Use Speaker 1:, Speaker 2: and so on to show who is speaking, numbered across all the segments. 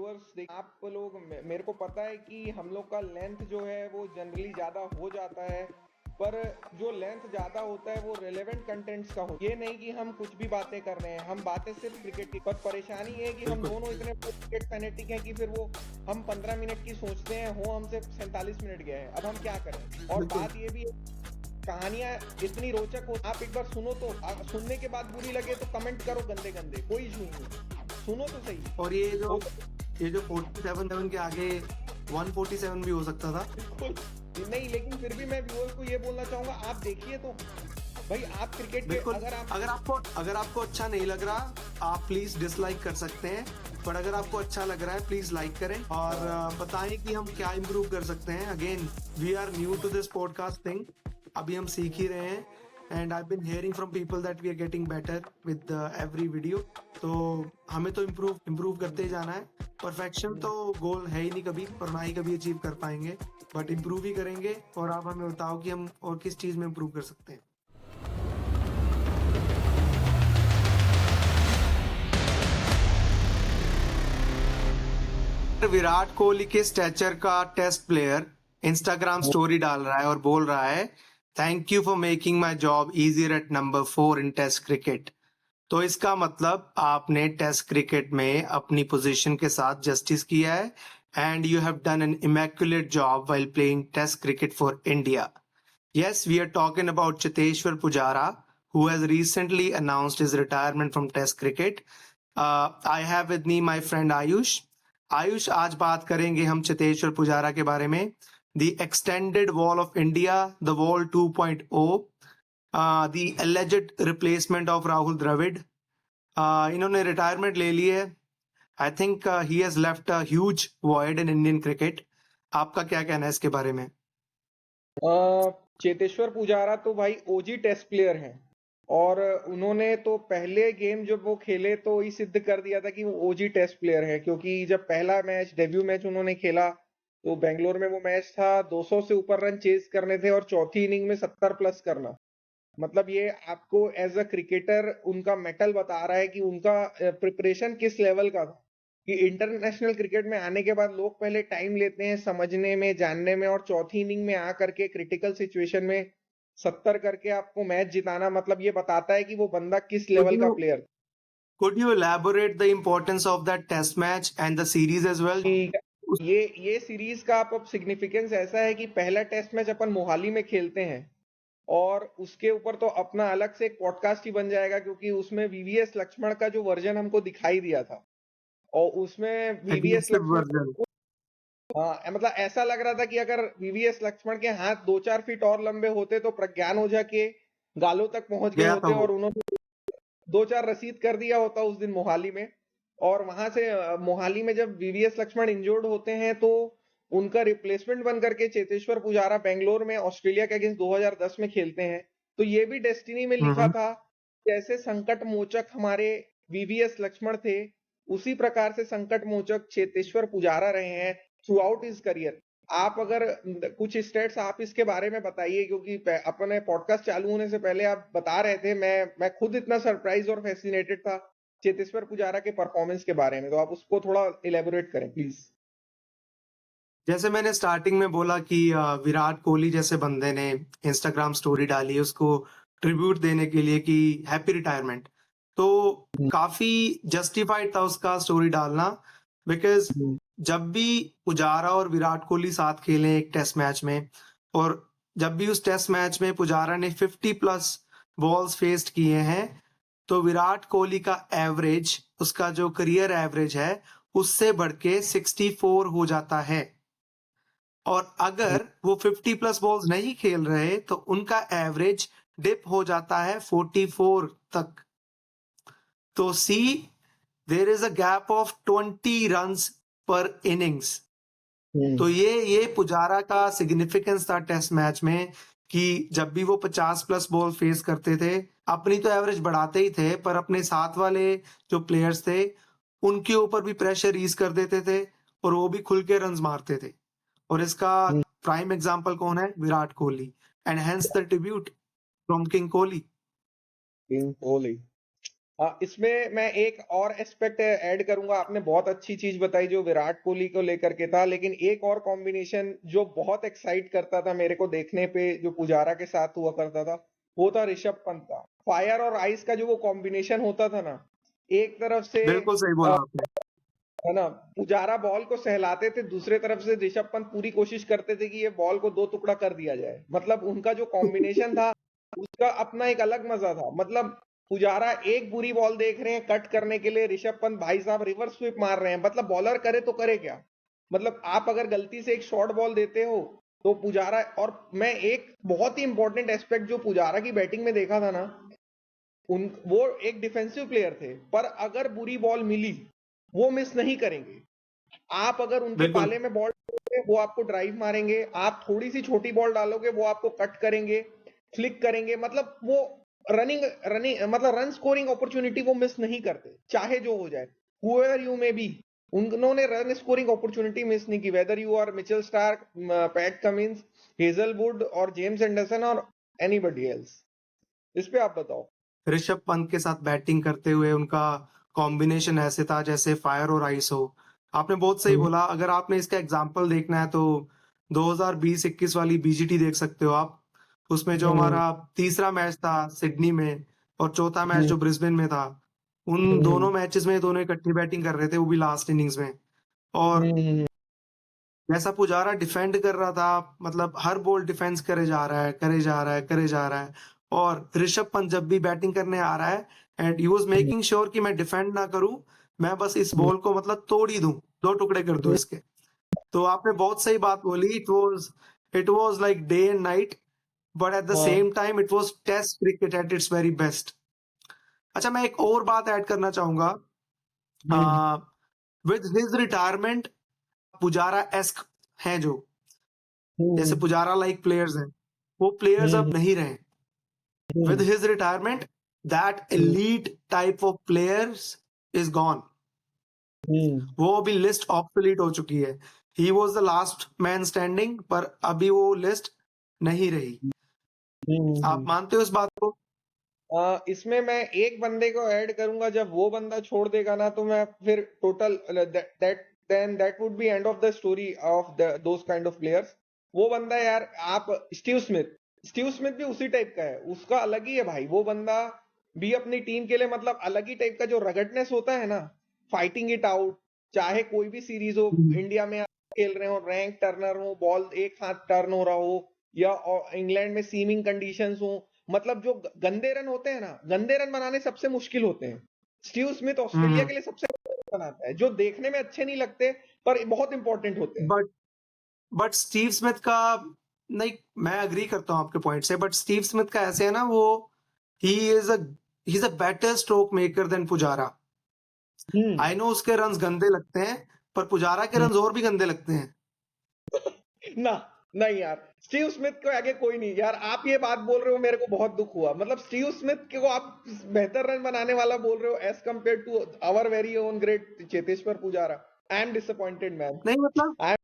Speaker 1: Viewers आप लोग मेरे को पता है कि हम लोग का लेंथ जो है वो जनरली ज्यादा हो जाता है, पर जो लेंथ ज्यादा होता है वो रेलेवेंट कंटेंट्स का होता है। ये नहीं कि हम कुछ भी बातें कर रहे हैं, हम बातें सिर्फ क्रिकेट की। पर परेशानी ये है कि हम
Speaker 2: बिल्कुल
Speaker 1: दोनों इतने क्रिकेट फैनेटिक हैं कि फिर वो हम 15 मिनट की सोचते हैं, हो हमसे 47 मिनट गए हैं। अब हम क्या करें? और
Speaker 2: बिल्कुल
Speaker 1: बात ये भी है, कहानियां इतनी रोचक हो, आप एक बार सुनो तो सुनने के बाद बुरी लगे तो कमेंट करो गंदे गंदे, कोई इशू नहीं, सुनो तो सही।
Speaker 2: और
Speaker 1: हो
Speaker 2: ये जो 47 के आगे 147 भी हो सकता था।
Speaker 1: बिल्कुल नहीं, लेकिन फिर भी मैं व्यूअर्स को ये बोलना चाहूंगा, आप देखिए तो भाई, आप क्रिकेट के
Speaker 2: बिल्कुल,
Speaker 1: अगर
Speaker 2: अगर आपको अच्छा नहीं लग रहा, आप प्लीज डिसलाइक कर सकते हैं, पर अगर आपको अच्छा लग रहा है प्लीज लाइक करें और बताएं कि हम क्या इम्प्रूव कर सकते हैं। Again we are new to this podcast thing, अभी हम सीख ही रहे हैं and I been hearing from people that we are getting better with every video. तो हमें तो इम्प्रूव करते ही जाना है। परफेक्शन तो गोल है ही नहीं कभी, और ना ही कभी अचीव कर पाएंगे, बट इम्प्रूव ही करेंगे। और आप हमें बताओ कि हम और किस चीज में इम्प्रूव कर सकते हैं। विराट कोहली के स्टेचर का टेस्ट प्लेयर इंस्टाग्राम स्टोरी डाल रहा है और बोल रहा है, thank you for making my job easier at number 4 in test cricket. तो इसका मतलब आपने टेस्ट क्रिकेट में अपनी पोजीशन के साथ जस्टिस किया है and you have done an immaculate job while playing test cricket for India. Yes, we are talking about Cheteshwar Pujara, who has recently announced his retirement from Test cricket. I have with me my friend Ayush. Ayush, आज बात करेंगे हम चेतेश्वर पुजारा के बारे में। The extended wall of India, the wall 2.0, the alleged replacement of Rahul Dravid. इन्होंने retirement ले ली है। I think he has left a huge void in Indian cricket. आपका क्या कहना है इसके बारे में?
Speaker 1: चेतेश्वर पुजारा तो भाई ओजी टेस्ट प्लेयर हैं, और उन्होंने तो पहले गेम जब वो खेले तो ही सिद्ध कर दिया था कि वो ओजी टेस्ट प्लेयर है, क्योंकि जब पहला मैच, डेब्यू मैच उन्होंने खेला तो बेंगलोर में वो मैच था, 200 से ऊपर रन चेज करने थे और चौथी इनिंग में 70 प्लस करना। मतलब ये आपको एज अ क्रिकेटर उनका मेटल बता रहा है कि उनका प्रिपरेशन किस लेवल का था, कि इंटरनेशनल क्रिकेट में आने के बाद लोग पहले टाइम लेते हैं समझने में, जानने में, और चौथी इनिंग में आकर के क्रिटिकल सिचुएशन में 70 करके आपको मैच जिताना, मतलब ये बताता है कि वो बंदा किस
Speaker 2: Could
Speaker 1: लेवल का
Speaker 2: you
Speaker 1: player
Speaker 2: could you elaborate the importance of that test match and the series as well?
Speaker 1: था। ये सीरीज का आप अब सिग्निफिकेंस ऐसा है कि पहला टेस्ट मैच अपन मोहाली में खेलते हैं, और उसके ऊपर तो अपना अलग से एक पॉडकास्ट ही बन जाएगा, क्योंकि उसमें वीवीएस लक्ष्मण का जो वर्जन हमको दिखाई दिया था, और उसमें वीवीएस
Speaker 2: Aggressive
Speaker 1: लक्ष्मण
Speaker 2: version.
Speaker 1: हाँ, मतलब ऐसा लग रहा था कि अगर वीवीएस लक्ष्मण के हाथ 2-4 फीट और लंबे होते तो प्रज्ञान ओझा के गालों तक पहुंच गए
Speaker 2: गया था
Speaker 1: होते,
Speaker 2: वो।
Speaker 1: और उन्होंने 2-4 रसीद कर दिया होता उस दिन मोहाली में। और वहां से मोहाली में जब वीवीएस लक्ष्मण इंजोर्ड होते हैं तो उनका रिप्लेसमेंट बन करके चेतेश्वर पुजारा बेंगलोर में ऑस्ट्रेलिया के अगेंस्ट 2010 में खेलते हैं। तो ये भी डेस्टिनी में लिखा
Speaker 2: हम्म।
Speaker 1: था, जैसे संकट मोचक हमारे वीवीएस लक्ष्मण थे, उसी प्रकार से संकट मोचक चेतेश्वर पुजारा रहे हैं थ्रू आउट हिज करियर। आप अगर कुछ स्टेट्स आप इसके बारे में बताइए, क्योंकि अपने पॉडकास्ट चालू होने से पहले आप बता रहे थे, मैं खुद इतना सरप्राइज और फैसिनेटेड था चेतेश्वर पुजारा के परफॉर्मेंस के बारे में, तो आप उसको थोड़ा इलेबोरेट करें प्लीज।
Speaker 2: जैसे मैंने स्टार्टिंग में बोला कि विराट कोहली जैसे बंदे ने इंस्टाग्राम स्टोरी डाली उसको ट्रिब्यूट देने के लिए कि हैप्पी रिटायरमेंट, तो काफी जस्टिफाइड था उसका स्टोरी डालना। बिकॉज जब भी पुजारा और विराट कोहली साथ खेले एक टेस्ट मैच में, और जब भी उस टेस्ट मैच में पुजारा ने 50 प्लस बॉल्स फेस्ड किए हैं, तो विराट कोहली का एवरेज, उसका जो करियर एवरेज है, उससे बढ़ के 64 हो जाता है। और अगर वो 50 प्लस बॉल्स नहीं खेल रहे तो उनका एवरेज डिप हो जाता है 44 तक। तो see, there is a gap of 20 runs per innings. तो ये पुजारा का सिग्निफिकेंस था टेस्ट मैच में, कि जब भी वो 50 प्लस बॉल फेस करते थे, अपनी तो एवरेज बढ़ाते ही थे, पर अपने साथ वाले जो प्लेयर्स थे उनके ऊपर भी प्रेशर ईज कर देते थे और वो भी खुल के रन मारते थे। और इसका प्राइम एग्जांपल कौन है? Virat Kohli. And hence the tribute from king Kohli.
Speaker 1: King Kohli इसमें मैं एक और एस्पेक्ट ऐड करूंगा। आपने बहुत अच्छी चीज बताई जो विराट कोहली को लेकर के था, लेकिन एक और कॉम्बिनेशन जो बहुत एक्साइट करता था मेरे को देखने पे, जो पुजारा के साथ हुआ करता था, वो था ऋषभ पंत का। फायर और आइस का जो वो कॉम्बिनेशन होता था ना, एक तरफ से
Speaker 2: बिल्कुल सही बोला आपने।
Speaker 1: है ना, पुजारा बॉल को सहलाते थे, दूसरे तरफ से ऋषभ पंत पूरी कोशिश करते थे कि ये बॉल को दो टुकड़ा कर दिया जाए। मतलब उनका जो कॉम्बिनेशन था उसका अपना एक अलग मजा था। मतलब पुजारा एक बुरी बॉल देख रहे हैं कट करने के लिए, ऋषभ पंत भाई साहब रिवर्स स्वीप मार रहे हैं। मतलब बॉलर करे तो करे क्या। मतलब आप अगर गलती से एक शॉर्ट बॉल देते हो तो पुजारा, और मैं एक बहुत ही इंपॉर्टेंट एस्पेक्ट जो पुजारा की बैटिंग में देखा था ना, उन वो एक डिफेंसिव प्लेयर थे, पर अगर बुरी बॉल मिली वो मिस नहीं करेंगे। आप अगर उनके
Speaker 2: बिल्कुल
Speaker 1: पाले में बॉल डालोगे वो आपको ड्राइव मारेंगे, आप थोड़ी सी छोटी बॉल डालोगे वो आपको कट करेंगे, फ्लिक करेंगे। मतलब वो रनिंग रनिंग मतलब रन स्कोरिंग अपॉर्चुनिटी वो मिस नहीं करते, चाहे जो हो जाए, हुएवर यू मे बी। उन्होंने रन स्कोरिंग अपॉर्चुनिटी मिस नहीं की, whether you are Mitchell Starc, Pat Cummins, Hazlewood और जेम्स एंडरसन और एनीबडी एल्स। इस पे आप बताओ।
Speaker 2: ऋषभ पंत के साथ बैटिंग करते हुए उनका कॉम्बिनेशन ऐसे था जैसे फायर और आइस हो। आपने बहुत सही बोला। अगर आपने इसका एग्जाम्पल देखना है तो 2020-21 वाली बीजीटी देख सकते हो आप। उसमें जो
Speaker 1: हम्म
Speaker 2: हमारा तीसरा मैच था सिडनी में और चौथा मैच
Speaker 1: हम्म
Speaker 2: जो ब्रिस्बेन में था, उन
Speaker 1: हम्म
Speaker 2: दोनों मैचेस में दोनों इकट्ठी बैटिंग कर रहे थे, वो भी लास्ट इनिंग्स में। और
Speaker 1: हम्म
Speaker 2: जैसा पुजारा डिफेंड कर रहा था, मतलब हर बॉल डिफेंस करे जा रहा है, करे जा रहा है, करे जा रहा है। और ऋषभ पंत जब भी बैटिंग करने आ रहा है and he was making sure कि मैं डिफेंड ना करूं, मैं बस इस बॉल को मतलब तोड़ ही दूं, दो टुकड़े कर दूं इसके। तो आपने बहुत सही बात बोली। It was like day and night, but at the
Speaker 1: हाँ।
Speaker 2: Same time it was test cricket at its very best. अच्छा, मैं एक और बात ऐड करना चाहूंगा।
Speaker 1: Hmm
Speaker 2: with his retirement Pujara एस्क है जो, जैसे
Speaker 1: हम्म
Speaker 2: पुजारा लाइक प्लेयर्स हैं, वो प्लेयर्स अब
Speaker 1: हम्म
Speaker 2: नहीं रहे। With
Speaker 1: hmm
Speaker 2: his retirement that
Speaker 1: hmm
Speaker 2: elite type of players is gone.
Speaker 1: हम्म
Speaker 2: वो अभी लिस्ट ऑब्सोलीट हो चुकी है। He was the last man standing, पर अभी वो लिस्ट नहीं रही। आप
Speaker 1: हम्म।
Speaker 2: मानते हो इस बात को?
Speaker 1: इसमें मैं एक बंदे को ऐड करूंगा, जब वो बंदा छोड़ देगा ना तो मैं फिर total that then that would be end of the story of those kind of players. वो बंदा यार, आप स्टीव स्मिथ। स्टीव स्मिथ भी उसी टाइप का है, उसका अलग ही है भाई। वो बंदा भी अपनी टीम के लिए मतलब अलग ही टाइप का जो रगडनेस होता है ना, फाइटिंग इट आउट। चाहे कोई भी सीरीज हो, इंडिया में आप खेल रहे हो, रैंक टर्नर हो, बॉल एक साथ टर्न हो रहा हो, या इंग्लैंड में सीमिंग कंडीशंस हो, मतलब जो गंदे रन होते हैं ना, गंदे रन बनाने सबसे मुश्किल होते हैं। स्टीव स्मिथ ऑस्ट्रेलिया
Speaker 2: हम्म।
Speaker 1: के लिए सबसे गंदे रन बनाता है, जो देखने में अच्छे नहीं लगते पर बहुत इंपॉर्टेंट होते हैं।
Speaker 2: बट बट स्टीव स्मिथ का, नहीं, मैं अग्री करता हूँ आपके पॉइंट से, बट स्टीव स्मिथ का ऐसे है ना, वो he is a he is a better stroke maker than Pujara.
Speaker 1: Hmm
Speaker 2: I know उसके रन्स गंदे लगते हैं, पर पुजारा के
Speaker 1: हम्म।
Speaker 2: रन्स और भी गंदे लगते हैं।
Speaker 1: ना, नहीं यार, स्टीव स्मिथ को आगे कोई नहीं यार। आप ये बात बोल रहे हो, मेरे को बहुत दुख हुआ। मतलब स्टीव स्मिथ को आप बेहतर रन बनाने वाला बोल रहे हो as compare to our very own great Cheteshwar Pujara. I am disappointed man.
Speaker 2: नहीं मतलब,
Speaker 1: आई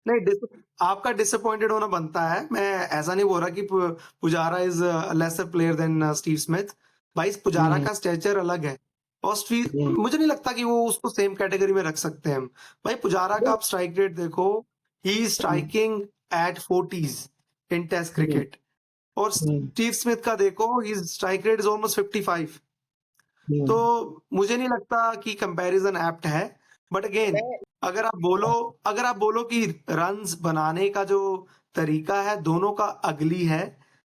Speaker 2: नहीं आपका डिसअपॉइंटेड होना बनता है। मैं ऐसा नहीं बोल रहा कि Pujara is lesser player than Steve Smith. भाई पुजारा
Speaker 1: एम
Speaker 2: का स्टेचर अलग है, और मुझे नहीं लगता कि वो उसको सेम कैटेगरी में रख सकते हैं हम। भाई पुजारा का आप स्ट्राइक रेट देखो, he is striking at 40s in test cricket. और स्टीव स्मिथ का देखो, his strike rate is almost 55। तो मुझे नहीं लगता कि कंपैरिजन एप्ट है। बट अगेन, अगर आप बोलो कि रन्स बनाने का जो तरीका है दोनों का अगली है,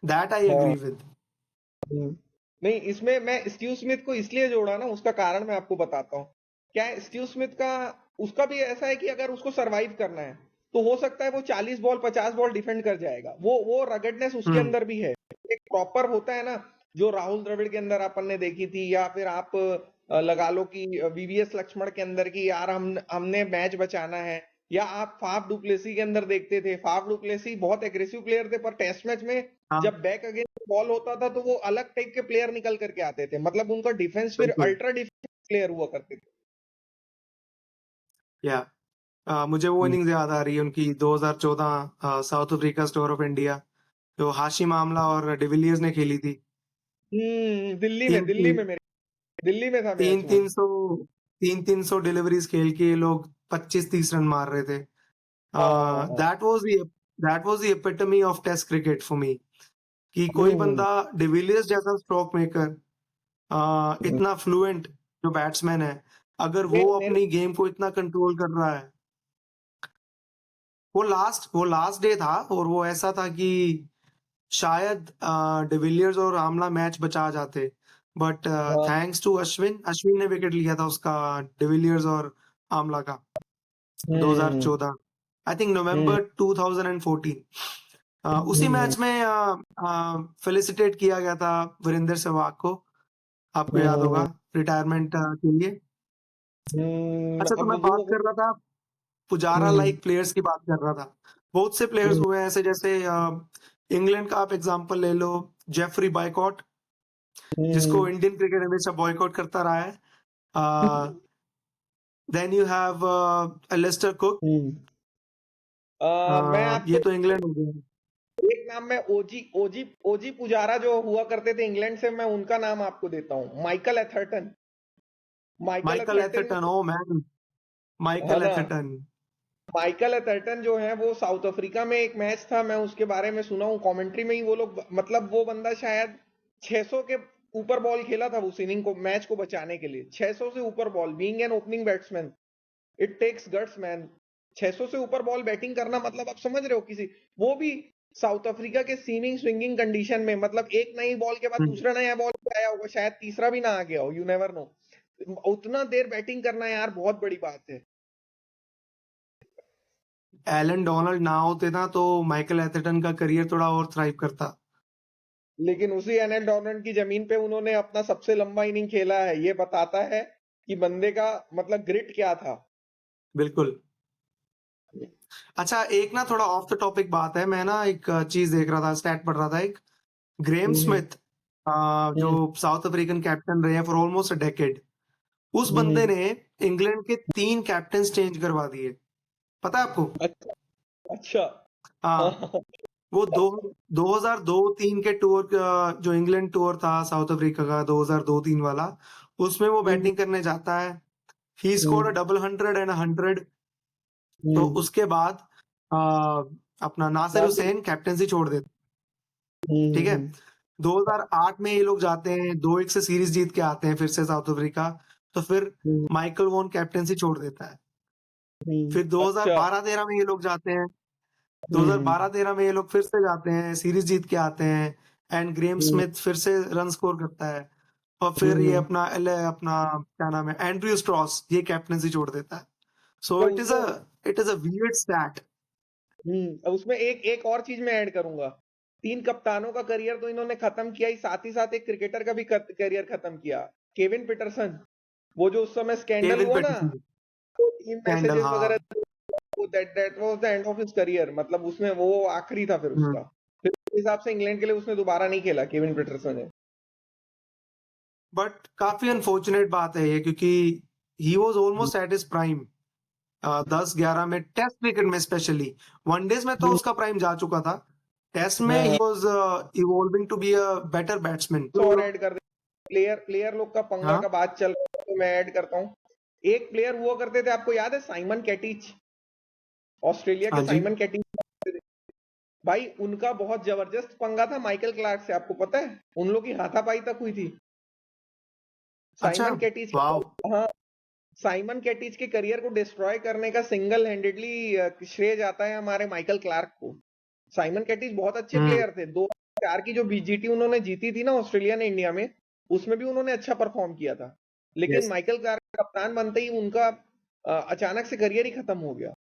Speaker 2: दैट आई एग्री विद।
Speaker 1: नहीं, इसमें मैं स्टीव स्मिथ को इसलिए जोड़ा ना, उसका कारण मैं आपको बताता हूँ। क्या है, स्टीव स्मिथ का उसका भी ऐसा है कि अगर उसको सरवाइव करना है तो हो सकता है वो 40 बॉल 50 बॉल डिफेंड कर जाएगा। वो रगडनेस उसके
Speaker 2: हम्म
Speaker 1: अंदर भी है। एक प्रॉपर होता है ना, जो राहुल द्रविड़ के अंदर अपन ने देखी थी, या फिर आप लगा लो कि वीवीएस लक्ष्मण के अंदर की, यार हमने मैच बचाना है। या आप फाफ डुप्लेसी के अंदर देखते थे, फाफ डुप्लेसी बहुत एग्रेसिव प्लेयर थे, पर टेस्ट मैच में
Speaker 2: हाँ,
Speaker 1: जब बैक अगेंस्ट बॉल होता था तो वो अलग टाइप के प्लेयर निकल करके आते थे। मतलब उनका डिफेंस फिर
Speaker 2: बिल्कुल।
Speaker 1: अल्ट्रा डिफेंस प्लेयर हुआ करते थे।
Speaker 2: या मुझे वो
Speaker 1: हम्म
Speaker 2: इनिंग्स याद आ रही है उनकी, 2014 south Africa store of India, जो हाशिम आमला और डिविलियर्स ने खेली थी।
Speaker 1: दिल्ली
Speaker 2: टीम
Speaker 1: में
Speaker 2: की,
Speaker 1: दिल्ली में मेरे। दिल्ली में था मैच
Speaker 2: तीन
Speaker 1: वो।
Speaker 2: तीन सौ 300 डिलीवरीज खेल के ये लोग 25-30 रन मार रहे थे।
Speaker 1: हाँ।
Speaker 2: That was the epitome of test cricket for me, कि कोई
Speaker 1: हम्म।
Speaker 2: बंदा डिविलियर्स जैसा स्ट्रोक मेकर,
Speaker 1: हम्म।
Speaker 2: इतना फ्लुएंट जो बैट्समैन है, अगर वो
Speaker 1: मेरे
Speaker 2: अपनी गेम को इतना कंट्रोल कर रहा है। वो लास्ट डे था और वो ऐसा था कि शायद डिविलियर्स और आमला मैच बचा जाते, बट
Speaker 1: हाँ।
Speaker 2: थैंक्स टू अश्विन ने विकेट लिया था उसका, डिविलियर्स और आमला का,
Speaker 1: हम्म।
Speaker 2: 2014, आई थिंक
Speaker 1: हम्म।
Speaker 2: नवंबर 2014। उसी
Speaker 1: हम्म।
Speaker 2: मैच में फेलिसिटेट किया गया था वीरेंद्र सहवाग को, आपको याद होगा,
Speaker 1: हम्म।
Speaker 2: रिटायरमेंट के लिए। अच्छा, तो
Speaker 1: अब
Speaker 2: मैं बात कर रहा था पुजारा
Speaker 1: हम्म।
Speaker 2: लाइक प्लेयर्स की बात कर रहा था। बहुत से प्लेयर्स
Speaker 1: हम्म।
Speaker 2: हुए हैं ऐसे, जैसे इंग्लैंड का आप एग्जांपल ले लो, जेफरी बायकॉट, जिसको
Speaker 1: हम्म।
Speaker 2: इंडियन क्रिकेट हमेशा बॉयकॉट करता रहा है। Then you have Alastair Cook,
Speaker 1: hmm. मैं
Speaker 2: ये
Speaker 1: आपको
Speaker 2: तो इंग्लैंड हो गया।
Speaker 1: एक नाम, मैं ओजी ओजी ओजी पुजारा जो हुआ करते थे इंग्लैंड से, मैं उनका नाम आपको देता हूँ, Michael Atherton. Michael
Speaker 2: Michael
Speaker 1: Atherton,
Speaker 2: Atherton, oh man,
Speaker 1: है
Speaker 2: माइकल
Speaker 1: ना?
Speaker 2: एथरटन।
Speaker 1: माइकल एथरटन जो है, वो साउथ अफ्रीका में एक मैच था, मैं उसके बारे में सुना हूँ कमेंट्री में ही, वो लोग मतलब वो बंदा शायद 600 के ऊपर बॉल खेला था उस इनिंग को, मैच को बचाने के लिए 600 से ऊपर ball, being an opening batsman it takes guts man. 600 से ऊपर बॉल बैटिंग करना, मतलब आप समझ रहे हो, किसी, वो भी साउथ अफ्रीका के सीमिंग स्विंगिंग कंडीशन में, मतलब एक नई बॉल के बाद दूसरा नया बॉल आया होगा, शायद तीसरा भी ना आ गया हो, यू नेवर नो। उतना देर बैटिंग करना यार बहुत बड़ी बात है।
Speaker 2: एलन डोनाल्ड ना होते ना तो माइकल एथरटन का करियर थोड़ा और थ्राइव करता।
Speaker 1: लेकिन उसी एनएल डॉर्नेट की जमीन पे उन्होंने अपना सबसे लंबा इनिंग खेला है, ये बताता है कि बंदे का मतलब ग्रिट क्या था।
Speaker 2: बिल्कुल। अच्छा, एक ना थोड़ा ऑफ द टॉपिक बात है, मैं ना एक चीज देख रहा था, स्टैट पढ़ रहा था, एक ग्रेम
Speaker 1: हम्म।
Speaker 2: स्मिथ, जो
Speaker 1: हम्म।
Speaker 2: साउथ अफ्रीकन कैप्टन रहे हैं फॉर ऑलमोस्ट अ डेकेड, उस बंदे
Speaker 1: हम्म।
Speaker 2: ने इंग्लैंड के 3 कैप्टन चेंज करवा दिए, पता है आपको?
Speaker 1: अच्छा। अच्छा।
Speaker 2: हाँ,
Speaker 1: हाँ।
Speaker 2: वो 2002-3 के टूर का, जो इंग्लैंड टूर था साउथ अफ्रीका का 2002-3 वाला, उसमें वो
Speaker 1: हम्म।
Speaker 2: बैटिंग करने जाता है, he scored a
Speaker 1: hmm.
Speaker 2: Double 100 and 100। तो
Speaker 1: हम्म।
Speaker 2: उसके बाद आ, अपना नासिर
Speaker 1: नासिर।
Speaker 2: हुसैन कैप्टनसी छोड़ देते, ठीक है।
Speaker 1: हम्म।
Speaker 2: 2008 में ये लोग जाते हैं, 2-1 से सीरीज जीत के आते हैं फिर से साउथ अफ्रीका, तो फिर
Speaker 1: हम्म।
Speaker 2: माइकल वॉन कैप्टनसी छोड़ देता है। फिर
Speaker 1: अच्छा।
Speaker 2: 2012-13 में ये लोग जाते हैं,
Speaker 1: हम्म।
Speaker 2: 2012-13 में ये लोग फिर से जाते हैं, सीरीज जीत के आते हैं, एंड ग्रेम
Speaker 1: हम्म।
Speaker 2: स्मिथ फिर से रन स्कोर करता है, और फिर ये
Speaker 1: हम्म।
Speaker 2: अपना क्या नाम है, एंड्रयू स्ट्रॉस, ये कैप्टनसी छोड़ देता है। सो
Speaker 1: तो
Speaker 2: इट इज
Speaker 1: उसमें
Speaker 2: a it is a weird stat.
Speaker 1: अब उसमें एक एक और चीज मैं ऐड करूंगा। 3 कप्तानों का करियर तो इन्होंने खत्म किया ही, साथ ही साथ एक क्रिकेटर का भी करियर खत्म किया, केविन पीटरसन। वो जो उस समय स्कैंडल
Speaker 2: केविन
Speaker 1: हुआ ना,
Speaker 2: पीटरसन,
Speaker 1: टीम
Speaker 2: कैंडल,
Speaker 1: मैसेजेस वगैरह,
Speaker 2: हाँ।
Speaker 1: वो that was the end of his career, मतलब उसमें वो आखिरी था फिर उसका। फिर उस हिसाब से इंग्लैंड के लिए उसने दोबारा नहीं खेला, केविन पीटरसन ने।
Speaker 2: बट काफी अनफॉर्चुनेट बात है ये, क्योंकि he was almost at his prime, 10-11 में, टेस्ट क्रिकेट में स्पेशली। वनडेज में तो
Speaker 1: हम्म।
Speaker 2: उसका प्राइम जा चुका था, टेस्ट में ही
Speaker 1: हाँ।
Speaker 2: Was evolving to be a better batsman.
Speaker 1: और ऐड कर दे, प्लेयर प्लेयर लोग का पंगा
Speaker 2: हाँ,
Speaker 1: का बात चल रहा है तो मैं ऐड करता हूँ। एक प्लेयर हुआ करते थे, आपको याद है, साइमन कैटिच, ऑस्ट्रेलिया के
Speaker 2: हाँ जी।
Speaker 1: Simon Katich. भाई उनका बहुत जबरदस्त पंगा था माइकल क्लार्क से, आपको पता है, उन लोग की हाथापाई तक हुई थी।
Speaker 2: अच्छा,
Speaker 1: साइमन कैटिच
Speaker 2: वाओ।
Speaker 1: के, हाँ, साइमन कैटिच के करियर को डिस्ट्रॉय करने का सिंगल हैंडेडली श्रेय जाता है हमारे माइकल क्लार्क को। साइमन कैटिच बहुत अच्छे
Speaker 2: हम्म,
Speaker 1: प्लेयर थे, 2004 की जो बीजीटी उन्होंने जीती थी ना ऑस्ट्रेलिया ने इंडिया में, उसमें भी उन्होंने अच्छा परफॉर्म किया था। लेकिन
Speaker 2: यस।
Speaker 1: माइकल क्लार्क कप्तान बनते ही उनका अचानक से करियर ही खत्म हो गया।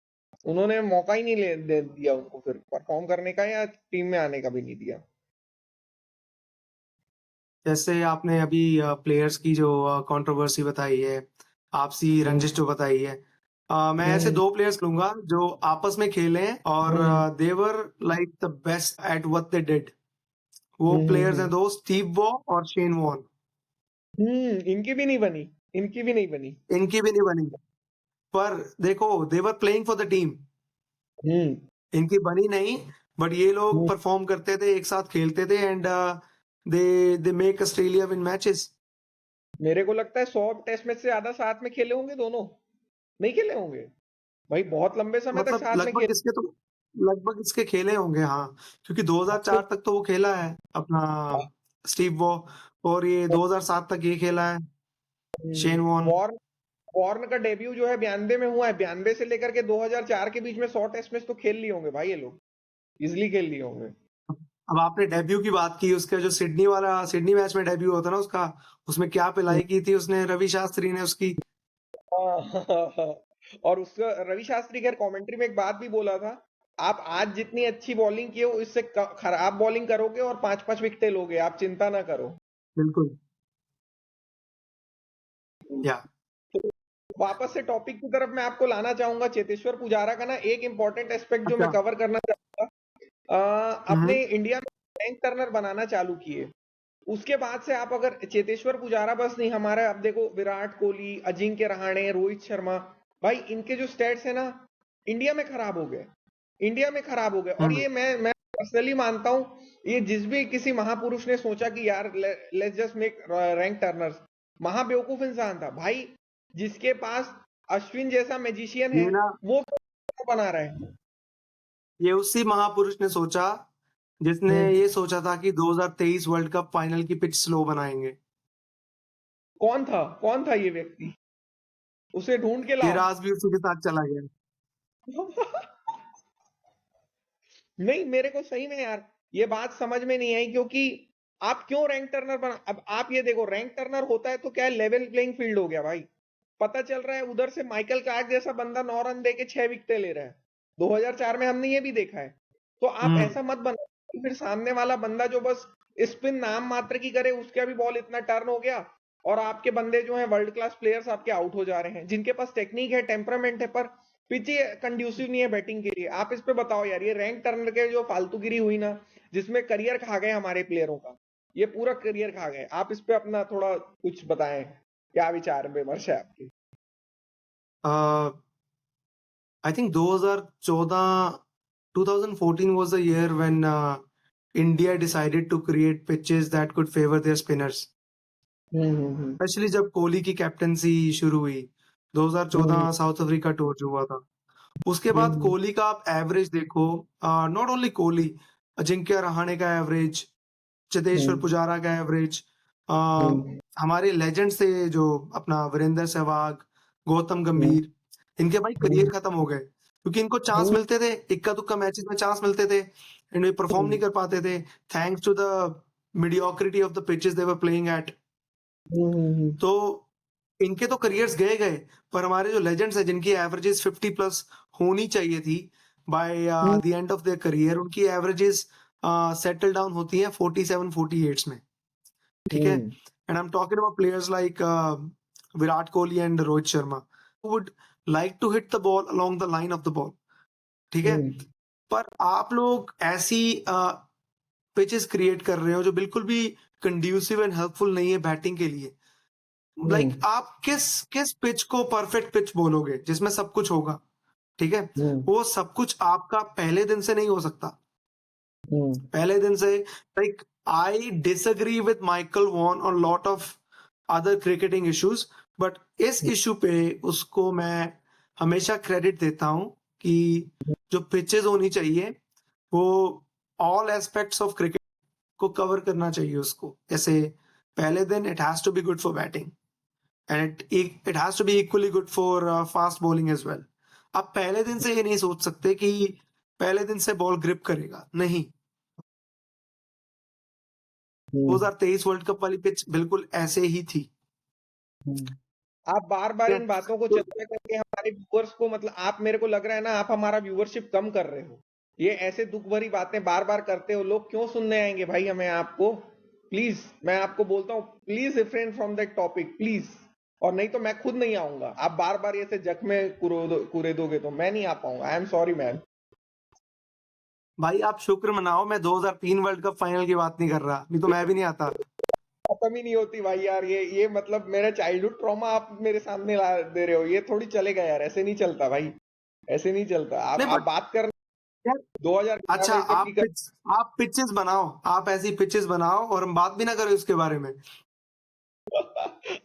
Speaker 1: उन्होंने मौका ही नहीं दे दिया उनको फिर परफॉर्म करने का, या टीम में आने का भी नहीं दिया।
Speaker 2: जैसे आपने अभी प्लेयर्स की जो कंट्रोवर्सी बताई है, आपसी
Speaker 1: हम्म।
Speaker 2: रंजिश जो बताई है, मैं ऐसे
Speaker 1: हम्म।
Speaker 2: 2 प्लेयर्स लूंगा जो आपस में खेले हैं और
Speaker 1: hmm.
Speaker 2: They were like the best at what they did. वो प्लेयर्स
Speaker 1: हम्म।
Speaker 2: हैं दो, स्टीव वॉ और शेन वॉर्न।
Speaker 1: इनकी भी नहीं बनी, इनकी भी नहीं बनी।
Speaker 2: इनकी भी नहीं बनी, पर देखो, they were playing for the team,
Speaker 1: hmm.
Speaker 2: इनकी बनी नहीं, बट ये लोग
Speaker 1: हम्म।
Speaker 2: परफॉर्म करते थे, एक साथ खेलते थे, and they they make Australia win matches.
Speaker 1: मेरे को लगता है 100 टेस्ट मैच से ज्यादा साथ में खेले होंगे दोनों, नहीं खेले होंगे भाई, बहुत लंबे समय तक
Speaker 2: मतलब
Speaker 1: साथ में खेले।
Speaker 2: लगभग इसके खेले होंगे, हाँ, क्योंकि 2004 तक तो वो खेला है अपना स्टीव वॉ, और ये 2007 तक ये खेला है शेन वॉर्न।
Speaker 1: वॉर्न वॉर्न का डेब्यू जो है 92 में हुआ है, 92 से लेकर के 2004 के बीच में 100 टेस्ट मैच तो खेल लिए होंगे भाई, ये लोग इजिली खेल लिए होंगे।
Speaker 2: अब आपने डेब्यू की बात की, उसका जो सिडनी मैच में डेब्यू होता ना उसका, उसमें क्या पिलाई की थी उसने, रवि शास्त्री ने उसकी।
Speaker 1: और उसका रवि शास्त्री खैर कमेंट्री में एक बात भी बोला था, आप आज जितनी अच्छी बॉलिंग की हो इससे खराब बॉलिंग करोगे और 5-5 विकेटें लोगे, आप चिंता ना करो।
Speaker 2: बिल्कुल। या
Speaker 1: वापस से टॉपिक की तरफ मैं आपको लाना चाहूंगा, चेतेश्वर पुजारा का ना एक इंपॉर्टेंट एस्पेक्ट जो मैं
Speaker 2: अच्छा।
Speaker 1: कवर करना चाहूंगा।
Speaker 2: हम्म।
Speaker 1: अपने इंडिया में रैंक टर्नर बनाना चालू किए, उसके बाद से आप अगर चेतेश्वर पुजारा बस नहीं, हमारा आप देखो विराट कोहली, अजिंक्य रहाणे, रोहित शर्मा, भाई इनके जो स्टैट्स है ना इंडिया में खराब हो गए, इंडिया में खराब हो गए। और
Speaker 2: हम्म।
Speaker 1: ये मैं पर्सनली मानता हूं, ये जिस भी किसी महापुरुष ने सोचा कि यार let's just make rank turners, महाबेवकूफ इंसान था भाई। जिसके पास अश्विन जैसा मैजिशियन है
Speaker 2: ये ना,
Speaker 1: वो बना रहे हैं।
Speaker 2: ये उसी महापुरुष ने सोचा जिसने ये सोचा था कि 2023 वर्ल्ड कप फाइनल की पिच स्लो बनाएंगे।
Speaker 1: कौन था ये व्यक्ति, उसे ढूंढ के
Speaker 2: ये
Speaker 1: लाओ।
Speaker 2: राज भी उसी के साथ चला गया।
Speaker 1: नहीं, मेरे को सही में यार ये बात समझ में नहीं आई, क्योंकि आप क्यों रैंक टर्नर बना, अब आप ये देखो रैंक टर्नर होता है तो क्या है, लेवल प्लेइंग फील्ड हो गया भाई। पता चल रहा है उधर से माइकल क्लार्क जैसा बंदा 9 रन दे के 6 विकेटें ले रहा है, 2004 में हमने ये भी देखा है। तो आप
Speaker 2: हम्म।
Speaker 1: ऐसा मत बना, फिर सामने वाला बंदा जो बस स्पिन नाम मात्र की करे, उसका भी बॉल इतना टर्न हो गया और आपके बंदे जो हैं वर्ल्ड क्लास प्लेयर्स आपके आउट हो जा रहे हैं, जिनके पास टेक्निक है, टेम्परामेंट है, पर पिच ही कंड्यूसिव नहीं है बैटिंग के लिए। आप इस पे बताओ यार, ये रैंक टर्नर के जो फालतूगिरी हुई ना, जिसमें करियर खा गए हमारे प्लेयरों का, ये पूरा करियर खा गए। आप इस पे अपना थोड़ा कुछ बताएं, क्या विचार विमर्श है आपके।
Speaker 2: I think 2014 2014 was the year when India decided to create pitches that could favor their spinners. Specially जब कोहली की कैप्टनसी शुरू हुई, 2014 साउथ अफ्रीका टूर जो हुआ था, उसके बाद कोहली का आप एवरेज देखो, नॉट ओनली कोहली, अजिंक्य रहाणे का एवरेज, चेतेश्वर पुजारा का एवरेज, हमारे लेजेंड से जो अपना वीरेंद्र सहवाग, गौतम गंभीर, इनके भाई करियर खत्म हो गए क्योंकि इनको चांस मिलते थे, इक्का दुक्का मैचेस में चांस मिलते थे एंड वे परफॉर्म नहीं कर पाते थे, thanks to the mediocrity of the pitches they were playing at. तो इनके तो करियर्स गए, पर हमारे जो लेजेंड्स हैं जिनकी एवरेजेस 50 प्लस होनी चाहिए थी by the end of their career, उनकी एवरेजेस सेटल डाउन होती हैं 47-48 में, ठीक है। And I am talking about players like Virat Kohli and Rohit Sharma would like to hit the ball along the line of the ball, ठीक है। पर आप लोग ऐसी पिचेस क्रिएट कर रहे हो जो बिल्कुल भी कंड्यूसिव एंड हेल्पफुल नहीं है बैटिंग के लिए। लाइक आप किस पिच को परफेक्ट पिच बोलोगे जिसमें सब कुछ होगा, ठीक है। वो सब कुछ आपका पहले दिन से नहीं हो सकता, पहले दिन से। Like I disagree with Michael Vaughan on lot of other cricketing issues, but इस इशू पे उसको मैं हमेशा क्रेडिट देता हूं कि जो पिचेस होनी चाहिए वो ऑल एस्पेक्ट्स ऑफ क्रिकेट को कवर करना चाहिए उसको। जैसे पहले दिन it has to be good for batting and it has to be equally good for fast bowling as well. आप पहले दिन से ये नहीं सोच सकते कि पहले दिन से बॉल ग्रिप करेगा, नहीं। 2023 वर्ल्ड कप वाली पिच बिल्कुल ऐसे ही थी।
Speaker 1: आप बार बार इन बातों को चर्चा करके हमारे व्यूअर्स को, मतलब आप, मेरे को लग रहा है ना आप हमारा व्यूअरशिप कम कर रहे हो। ये ऐसे दुख भरी बातें बार बार करते हो, लोग क्यों सुनने आएंगे भाई हमें आपको। प्लीज मैं आपको बोलता हूँ, please refrain from that topic please, और नहीं तो मैं खुद नहीं आऊंगा। आप बार बार ऐसे जख्मे कुरेदोगे तो मैं नहीं आ पाऊंगा। I am sorry man.
Speaker 2: भाई आप शुक्र मनाओ मैं 2003 वर्ल्ड कप फाइनल की बात नहीं कर रहा, नहीं तो मैं भी नहीं आता।
Speaker 1: खत्म ही नहीं होती भाई यार, ये मतलब मेरा चाइल्डहुड ट्रॉमा आप मेरे सामने ला दे रहे हो, ये थोड़ी चलेगा यार, ऐसे नहीं चलता भाई, ऐसे नहीं चलता।
Speaker 2: नहीं
Speaker 1: आप
Speaker 2: बट
Speaker 1: बात कर
Speaker 2: यार,
Speaker 1: 2011
Speaker 2: अच्छा
Speaker 1: वर्ल्ड कप की
Speaker 2: आप पिचेस बनाओ, आप ऐसी पिचेस बनाओ और हम बात भी ना करें उसके बारे में।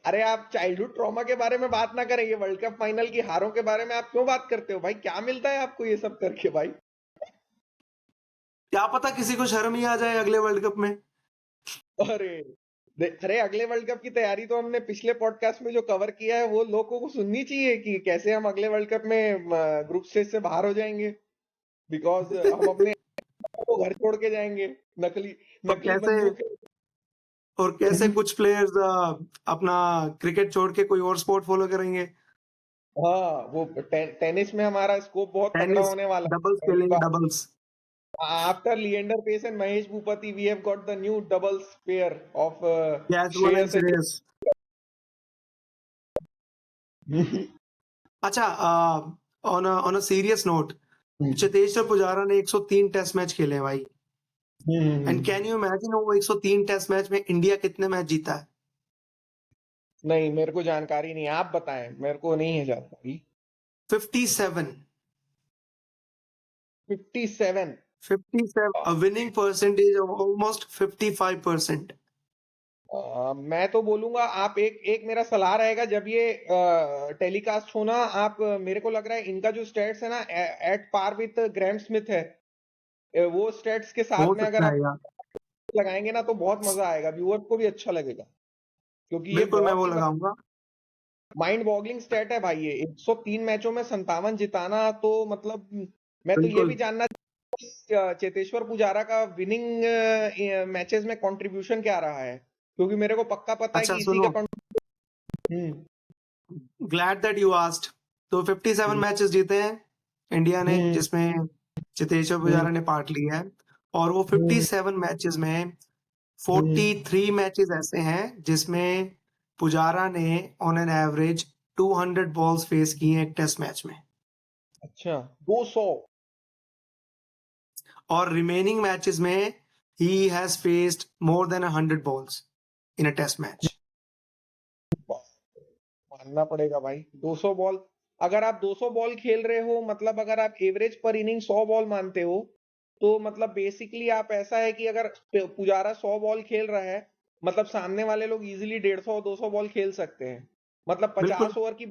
Speaker 1: अरे आप चाइल्डहुड ट्रॉमा के बारे में बात ना करें, ये वर्ल्ड कप फाइनल की हारों के बारे में आप क्यों बात करते हो भाई? क्या मिलता है आपको ये सब करके भाई?
Speaker 2: क्या पता किसी को शर्म ही आ जाए अगले वर्ल्ड कप में।
Speaker 1: अरे अरे अगले वर्ल्ड कप की तैयारी तो हमने पिछले पॉडकास्ट में जो कवर किया है वो लोगों को सुननी चाहिए कि कैसे हम अगले वर्ल्ड कप में ग्रुप स्टेज से बाहर हो जाएंगे, बिकॉज हम अपने को घर छोड़ के जाएंगे। नकली
Speaker 2: और
Speaker 1: नकली
Speaker 2: कैसे
Speaker 1: बंदूक।
Speaker 2: और कैसे कुछ प्लेयर्स अपना क्रिकेट छोड़ के कोई और स्पोर्ट फॉलो करेंगे।
Speaker 1: हाँ वो टेनिस में हमारा स्कोप बहुत तगड़ा
Speaker 2: टेनिस
Speaker 1: होने वाला
Speaker 2: डबल्स
Speaker 1: है इस
Speaker 2: खेलेंगे,
Speaker 1: बार।
Speaker 2: Doubles.
Speaker 1: After Leander Pace and Mahesh Bhupathi, we have got the new doubles pair of
Speaker 2: casual and
Speaker 1: Shreyas and
Speaker 2: serious. अच्छा, on a serious note, Cheteshwar Pujara ने 103 टेस्ट मैच खेले हैं भाई। एंड कैन यू इमेजिन वो 103 test match में India कितने match जीता है?
Speaker 1: नहीं, मेरे को जानकारी नहीं है, आप बताएं, मेरे को नहीं है जानकारी।
Speaker 2: 57।
Speaker 1: 57।
Speaker 2: 57, a winning percentage of almost 55%.
Speaker 1: मैं तो बोलूंगा आप एक मेरा सलाह रहेगा, जब ये टेलीकास्ट होना, आप मेरे को लग रहा है इनका जो स्टेट्स है ना at par with Graeme Smith है, वो स्टेट्स के
Speaker 2: हो
Speaker 1: साथ में अगर
Speaker 2: सकता
Speaker 1: आप
Speaker 2: है यार।
Speaker 1: लगाएंगे ना तो बहुत मजा आएगा, व्यूअर्स को भी अच्छा लगेगा, क्योंकि ये
Speaker 2: बिल्कुल मैं
Speaker 1: बहुत
Speaker 2: वो
Speaker 1: ही
Speaker 2: लगाऊंगा।
Speaker 1: माइंड बॉगलिंग स्टेट है भाई। ये 103 मैचों में 57 जिताना, तो मतलब मैं तो ये भी
Speaker 2: बिल्कुल
Speaker 1: जानना चेतेश्वर पुजारा का विनिंग मैचेस में कंट्रीब्यूशन क्या रहा है, क्योंकि मेरे को पक्का पता है
Speaker 2: अच्छा
Speaker 1: कि इसी
Speaker 2: सुनो,
Speaker 1: का हम्म
Speaker 2: ग्लैड दैट यू आस्क्ड। तो 57 मैचेस जीते हैं इंडिया ने,
Speaker 1: हम्म
Speaker 2: जिसमें चेतेश्वर
Speaker 1: हम्म
Speaker 2: पुजारा ने पार्ट लिया है। और वो
Speaker 1: हम्म
Speaker 2: 57 मैचेस में
Speaker 1: हम्म
Speaker 2: 43 मैचेस ऐसे हैं जिसमें पुजारा ने on an average 200 balls face की हैं एक टेस्ट मैच में।
Speaker 1: अच्छा 200।
Speaker 2: और रिमेनिंग मैचेस में he has faced more than 100 balls in a test match.
Speaker 1: मानना पड़ेगा भाई, 200 बॉल। अगर आप 200 बॉल खेल रहे हो, मतलब अगर आप एवरेज पर इनिंग 100 बॉल मानते हो, तो मतलब बेसिकली आप ऐसा है कि अगर पुजारा 100 बॉल खेल रहा है, मतलब सामने वाले लोग इजीली 150 200 बॉल खेल सकते हैं। मतलब
Speaker 2: बिल्कुल
Speaker 1: 50 ओवर की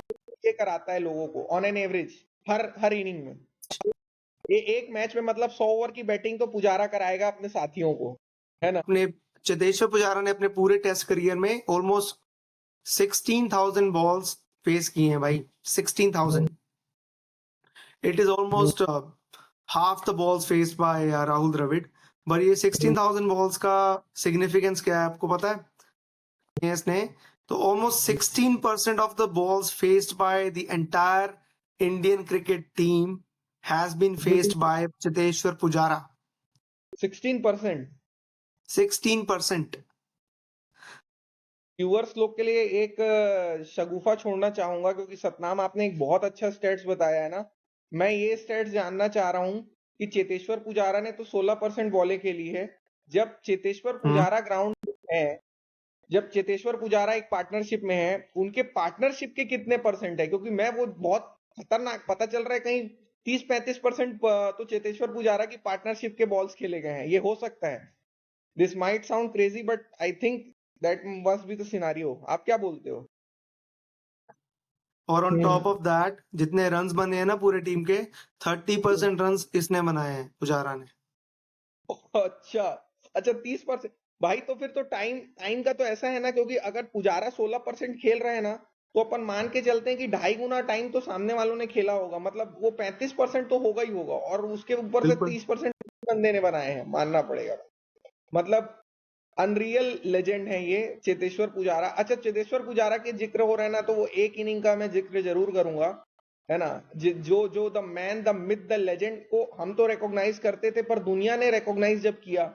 Speaker 1: ये कराता है लोगों को on an average, her her inning में। ये एक मैच में मतलब 100 ओवर की बैटिंग तो पुजारा कराएगा अपने साथियों को, है ना?
Speaker 2: अपने चेतेश्वर पुजारा ने अपने पूरे टेस्ट करियर में ऑलमोस्ट 16,000 बॉल्स फेस किए हैं भाई। 16,000। It is almost half the balls faced by Rahul Dravid. पर ये 16,000 बॉल्स का सिग्निफिकेंस क्या है आपको पता है इसने? तो almost 16% of the balls faced by the entire Indian cricket team has been faced by Cheteshwar Pujara.
Speaker 1: 16%।
Speaker 2: 16%।
Speaker 1: Viewers लोग के लिए एक शगुफा छोड़ना चाहूंगा, क्योंकि सतनाम आपने एक बहुत अच्छा स्टेट्स बताया है ना। मैं ये स्टेट्स जानना चाह रहा हूँ कि चेतेश्वर पुजारा ने तो 16% बॉलें खेली है। जब चेतेश्वर
Speaker 2: हम्म,
Speaker 1: पुजारा ग्राउंड में है, जब चेतेश्वर पुजारा एक पार्टनरशिप में है, उनके पार्टनरशिप के कितने परसेंट है? क्योंकि मैं वो बहुत खतरनाक पता चल रहा है, कहीं 30-35% तो चेतेश्वर पुजारा की पार्टनरशिप के बॉल्स खेले गए हैं। ये हो सकता है, this might sound crazy, but I think that must be the scenario. आप क्या बोलते हो?
Speaker 2: और on top
Speaker 1: hmm
Speaker 2: of that जितने रन्स बने हैं ना पूरे टीम के, 30% रन्स इसने बनाए हैं पुजारा ने।
Speaker 1: अच्छा अच्छा, 30%। भाई तो फिर तो टाइम टाइम का तो ऐसा है ना, क्योंकि अगर पुजारा 16% खेल रहे हैं ना, तो अपन मान के चलते हैं कि 2.5 गुना टाइम तो सामने वालों ने खेला होगा, मतलब वो 35% तो होगा ही होगा, और उसके ऊपर से
Speaker 2: बिल्कुल
Speaker 1: 30% बंदे ने बनाए हैं, मानना पड़ेगा। मतलब अनरियल लेजेंड है ये चेतेश्वर पुजारा। अच्छा, चेतेश्वर पुजारा के जिक्र हो रहा है ना, तो वो एक इनिंग का मैं जिक्र जरूर करूंगा, है ना? जो जो the man the myth the legend को हम तो रिकॉग्नाइज करते थे, पर दुनिया ने रिकॉग्नाइज जब किया,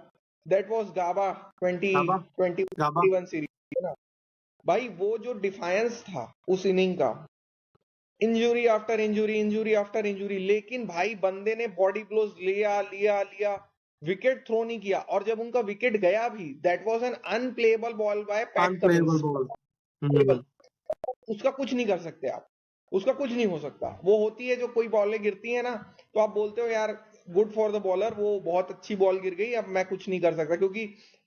Speaker 1: that was Gabba
Speaker 2: Gabba Gabba
Speaker 1: 2021 series, है ना? भाई वो जो डिफायंस था उस इनिंग का, injury after injury, injury after injury, लेकिन भाई बंदे ने बॉडी ब्लोज लिया लिया लिया, विकेट थ्रो नहीं किया, और जब उनका विकेट गया भी, that was an unplayable ball by PAT
Speaker 2: unplayable
Speaker 1: Cummins.
Speaker 2: Ball.
Speaker 1: उसका कुछ नहीं कर सकते आप, उसका कुछ नहीं हो सकता। वो होती है जो कोई बॉलें गिरती है ना, तो आप बोलते हो यार गुड फॉर द बॉलर, वो बहुत अच्छी बॉल गिर गई, अब मैं कुछ नहीं कर सकता, क्योंकि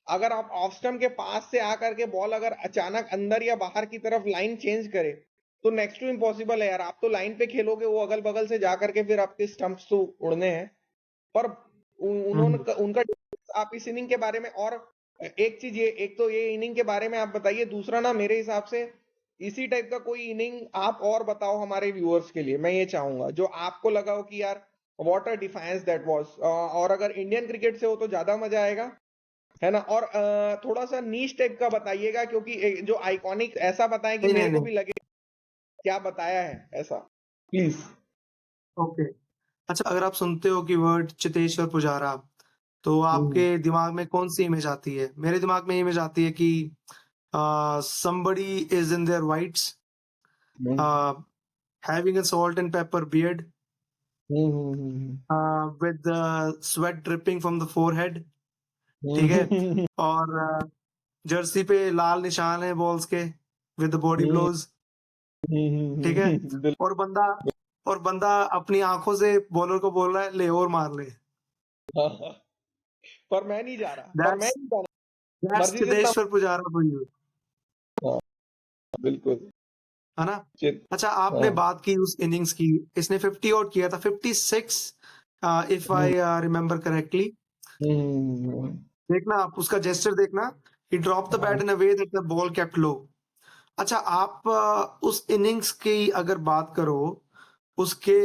Speaker 1: अगर आप ऑफ स्टंप के पास से आकर के बॉल अगर अचानक अंदर या बाहर की तरफ लाइन चेंज करे तो नेक्स्ट टू इम्पॉसिबल है यार। आप तो लाइन पे खेलोगे, वो अगल बगल से जा करके फिर आपके स्टंप्स तो उड़ने हैं। पर
Speaker 2: हम्म।
Speaker 1: उन्होंने उनका आप इस इनिंग के बारे में, और एक चीज ये, एक तो ये इनिंग के बारे में आप बताइए, दूसरा ना मेरे हिसाब से इसी टाइप का कोई इनिंग आप और बताओ हमारे व्यूअर्स के लिए। मैं ये चाहूंगा जो आपको लगा हो कि यार what a defines that was. और अगर इंडियन क्रिकेट से हो तो ज्यादा मजा आएगा, है ना। और थोड़ा सा नीश टाइप का बताइएगा, क्योंकि जो आइकॉनिक ऐसा बताएं कि
Speaker 2: नहीं नहीं
Speaker 1: मेरे को
Speaker 2: नहीं।
Speaker 1: भी लगे क्या बताया है ऐसा, प्लीज।
Speaker 2: ओके। अच्छा, अगर आप सुनते हो कि वर्ड चेतेश्वर पुजारा, तो आपके
Speaker 1: हम्म
Speaker 2: दिमाग में कौन सी इमेज आती है? मेरे दिमाग में इमेज आती है कि somebody is in their whites,
Speaker 1: hmm
Speaker 2: having a salt and pepper beard,
Speaker 1: hmm
Speaker 2: with the sweat dripping from the forehead, ठीक है?
Speaker 1: हम्म
Speaker 2: और जर्सी पे लाल निशान है बॉल्स के, with the body
Speaker 1: hmm
Speaker 2: blows, ठीक है?
Speaker 1: बिल्कुल।
Speaker 2: और बंदा और बंदा अपनी आंखों से बॉलर को बोल रहा है, ले और मार ले।
Speaker 1: पर मैं नहीं जा रहा, पर मैं
Speaker 2: दैट्स
Speaker 1: नहीं जा रहा,
Speaker 2: दैट्स
Speaker 1: मर्जी जितना।
Speaker 2: सिद्धेश्वर पुजारा फॉर यू,
Speaker 1: हाँ, बिल्कुल।
Speaker 2: है ना?
Speaker 1: चित
Speaker 2: अच्छा,
Speaker 1: हाँ,
Speaker 2: आपने बात की उस इनिंग्स की, इसने 50 आउट किया था, 56, if
Speaker 1: hmm
Speaker 2: I remember correctly.
Speaker 1: हम्म
Speaker 2: देखना आप उसका जेस्चर देखना, he drop the bat in a way that the ball kept low. अच्छा, आप उस इनिंग्स की अगर बात करो, उसके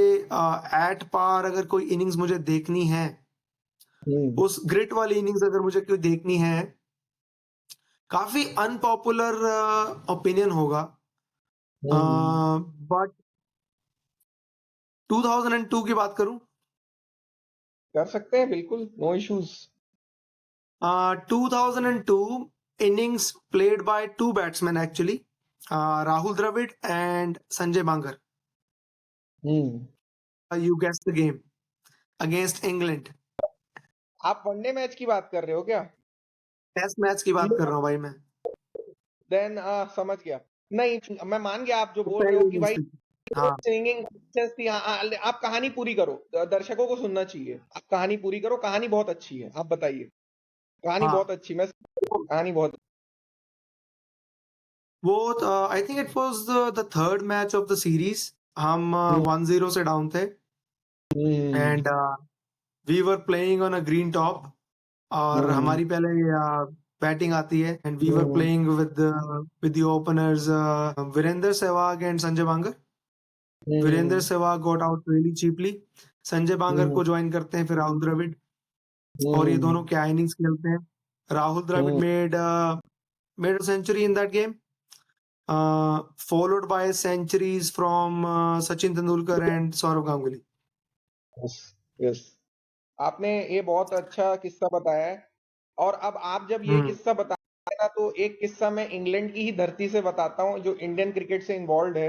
Speaker 2: एट पार अगर कोई इनिंग्स मुझे देखनी है,
Speaker 1: हम्म
Speaker 2: उस ग्रिट वाली इनिंग्स अगर मुझे कोई देखनी है, काफी अनपॉपुलर ओपिनियन होगा,
Speaker 1: हम्म
Speaker 2: बट 2002 की बात करूं,
Speaker 1: कर सकते हैं, बिल्कुल, no issues.
Speaker 2: 2002 innings played by two batsmen actually, Rahul Dravid and Sanjay Bangar.
Speaker 1: Hmm
Speaker 2: You guessed the game, against England.
Speaker 1: आप वनडे मैच की बात कर रहे हो क्या?
Speaker 2: टेस्ट मैच की बात कर रहा हूँ भाई मैं।
Speaker 1: देन समझ गया। नहीं, मैं मान गया आप जो
Speaker 2: तो
Speaker 1: बोल रहे हो
Speaker 2: पहली
Speaker 1: कि
Speaker 2: innings
Speaker 1: भाई
Speaker 2: थी। हाँ
Speaker 1: सिंगिंग थी। हाँ, आप कहानी पूरी करो, दर्शकों को सुनना चाहिए। आप कहानी पूरी करो, कहानी बहुत अच्छी है, आप बताइए। कहानी बहुत
Speaker 2: हाँ।
Speaker 1: अच्छी, मैं कहानी बहुत।
Speaker 2: वो I think it was the third match of the series. हम
Speaker 1: हम्म
Speaker 2: 1-0 से डाउन थे,
Speaker 1: hmm
Speaker 2: and we were playing on a green top, और
Speaker 1: हम्म
Speaker 2: हमारी पहले बैटिंग आती है, and we were
Speaker 1: hmm
Speaker 2: playing with the openers Virender Sehwag and Sanjay Bangar. Virender
Speaker 1: hmm
Speaker 2: Sehwag got out really cheaply, Sanjay Bangar
Speaker 1: हम्म
Speaker 2: को ज्वाइन करते हैं फिर राहुल द्रविड़, और ये
Speaker 1: हम्म
Speaker 2: दोनों क्या इनिंग्स खेलते हैं। Rahul Dravid
Speaker 1: hmm
Speaker 2: made a century in that game, followed by centuries from Sachin Tendulkar and Saurav Ganguly.
Speaker 1: Yes yes, आपने ये बहुत अच्छा किस्सा बताया है। और अब आप जब ये
Speaker 2: हम्म
Speaker 1: किस्सा बताए ना, तो एक किस्सा मैं इंग्लैंड की ही धरती से बताता हूँ जो इंडियन क्रिकेट से इन्वॉल्व है।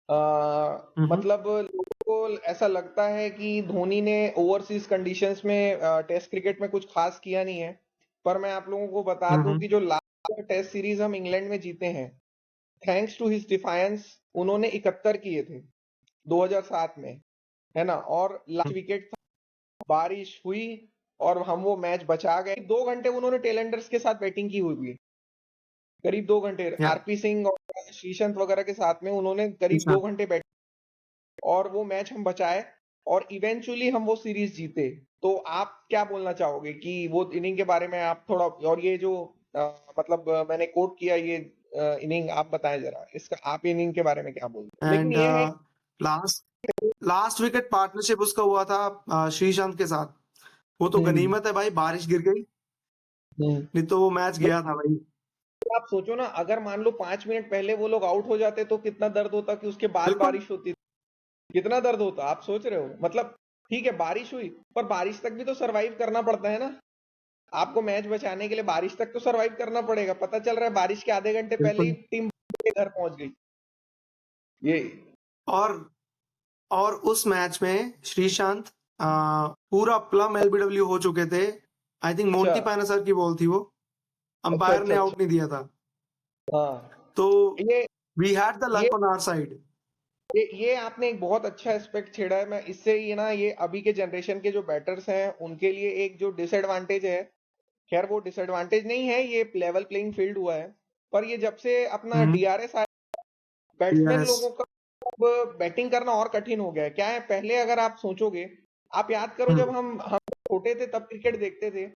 Speaker 2: हम्म
Speaker 1: मतलब लोगों को ऐसा लगता है कि धोनी ने ओवरसीज कंडीशंस में टेस्ट क्रिकेट में कुछ खास किया नहीं है। पर मैं आप लोगों को बता दूं
Speaker 2: हम्म
Speaker 1: कि जो लास्ट टेस्ट सीरीज हम इंग्लैंड में जीते हैं, थैंक्स टू हिज डिफायंस, उन्होंने 71 किए थे 2007 में, है ना। और लास्ट विकेट था, बारिश हुई और हम वो मैच बचा गए। 2 घंटे उन्होंने टेलेंडर्स के साथ बैटिंग की हुई है, करीब 2 घंटे
Speaker 2: या
Speaker 1: आरपी सिंह और श्रीसंत वगैरह के साथ में उन्होंने करीब
Speaker 2: अच्छा
Speaker 1: 2 घंटे बैटिंग, और वो मैच हम बचाए और इवेंचुअली हम वो सीरीज जीते। तो आप क्या बोलना चाहोगे कि वो इनिंग के बारे में आप थोड़ा, और ये जो मतलब मैंने कोट किया ये इनिंग, आप बताएं जरा इसका, आप इनिंग के बारे में क्या बोलते हैं। लेकिन
Speaker 2: एंड
Speaker 1: ये है
Speaker 2: लास्ट लास्ट विकेट पार्टनरशिप उसका हुआ था श्रीशांत के साथ। वो तो
Speaker 1: हम्म
Speaker 2: गनीमत है भाई, बारिश गिर गई,
Speaker 1: हम्म
Speaker 2: नहीं तो वो मैच गया था भाई।
Speaker 1: आप सोचो ना, अगर मान लो 5 मिनट पहले वो लोग आउट हो जाते तो कितना दर्द होता, कि उसके बाद
Speaker 2: बिल्कुल
Speaker 1: बारिश होती, कितना दर्द होता, आप सोच रहे हो। मतलब ठीक है बारिश हुई, पर बारिश तक भी तो सरवाइव करना पड़ता है ना। आपको मैच बचाने के लिए बारिश तक तो सरवाइव करना पड़ेगा। पता चल रहा है बारिश के आधे घंटे पहले ही
Speaker 2: बिल्कुल।
Speaker 1: टीम के घर पहुंच गई। ये
Speaker 2: और और उस मैच में श्रीशांत पूरा प्लम एलबीडब्ल्यू हो चुके थे। आई थिंक
Speaker 1: अच्छा
Speaker 2: मोंटी पैना सर की बॉल थी वो,
Speaker 1: अच्छा
Speaker 2: अंपायर
Speaker 1: अच्छा
Speaker 2: ने
Speaker 1: अच्छा।
Speaker 2: आउट नहीं दिया था,
Speaker 1: हाँ,
Speaker 2: तो
Speaker 1: ये
Speaker 2: वी हैड द
Speaker 1: ये
Speaker 2: लक ऑन आवर साइड।
Speaker 1: ये आपने एक बहुत अच्छा एस्पेक्ट छेड़ा है। मैं इससे ये ना, ये अभी के जनरेशन के जो बैटर्स हैं उनके लिए एक जो डिसएडवांटेज है खैर वो डिसएडवांटेज नहीं है, ये लेवल प्लेइंग फील्ड हुआ है। पर ये जब से अपना
Speaker 2: हम्म।
Speaker 1: डीआरएस आया, बैट्समैन
Speaker 2: डीआरएस।
Speaker 1: लोगों का अब बैटिंग करना और कठिन हो गया है। क्या है, पहले अगर आप सोचोगे, आप याद करो जब
Speaker 2: हम्म।
Speaker 1: हम छोटे थे तब क्रिकेट देखते थे,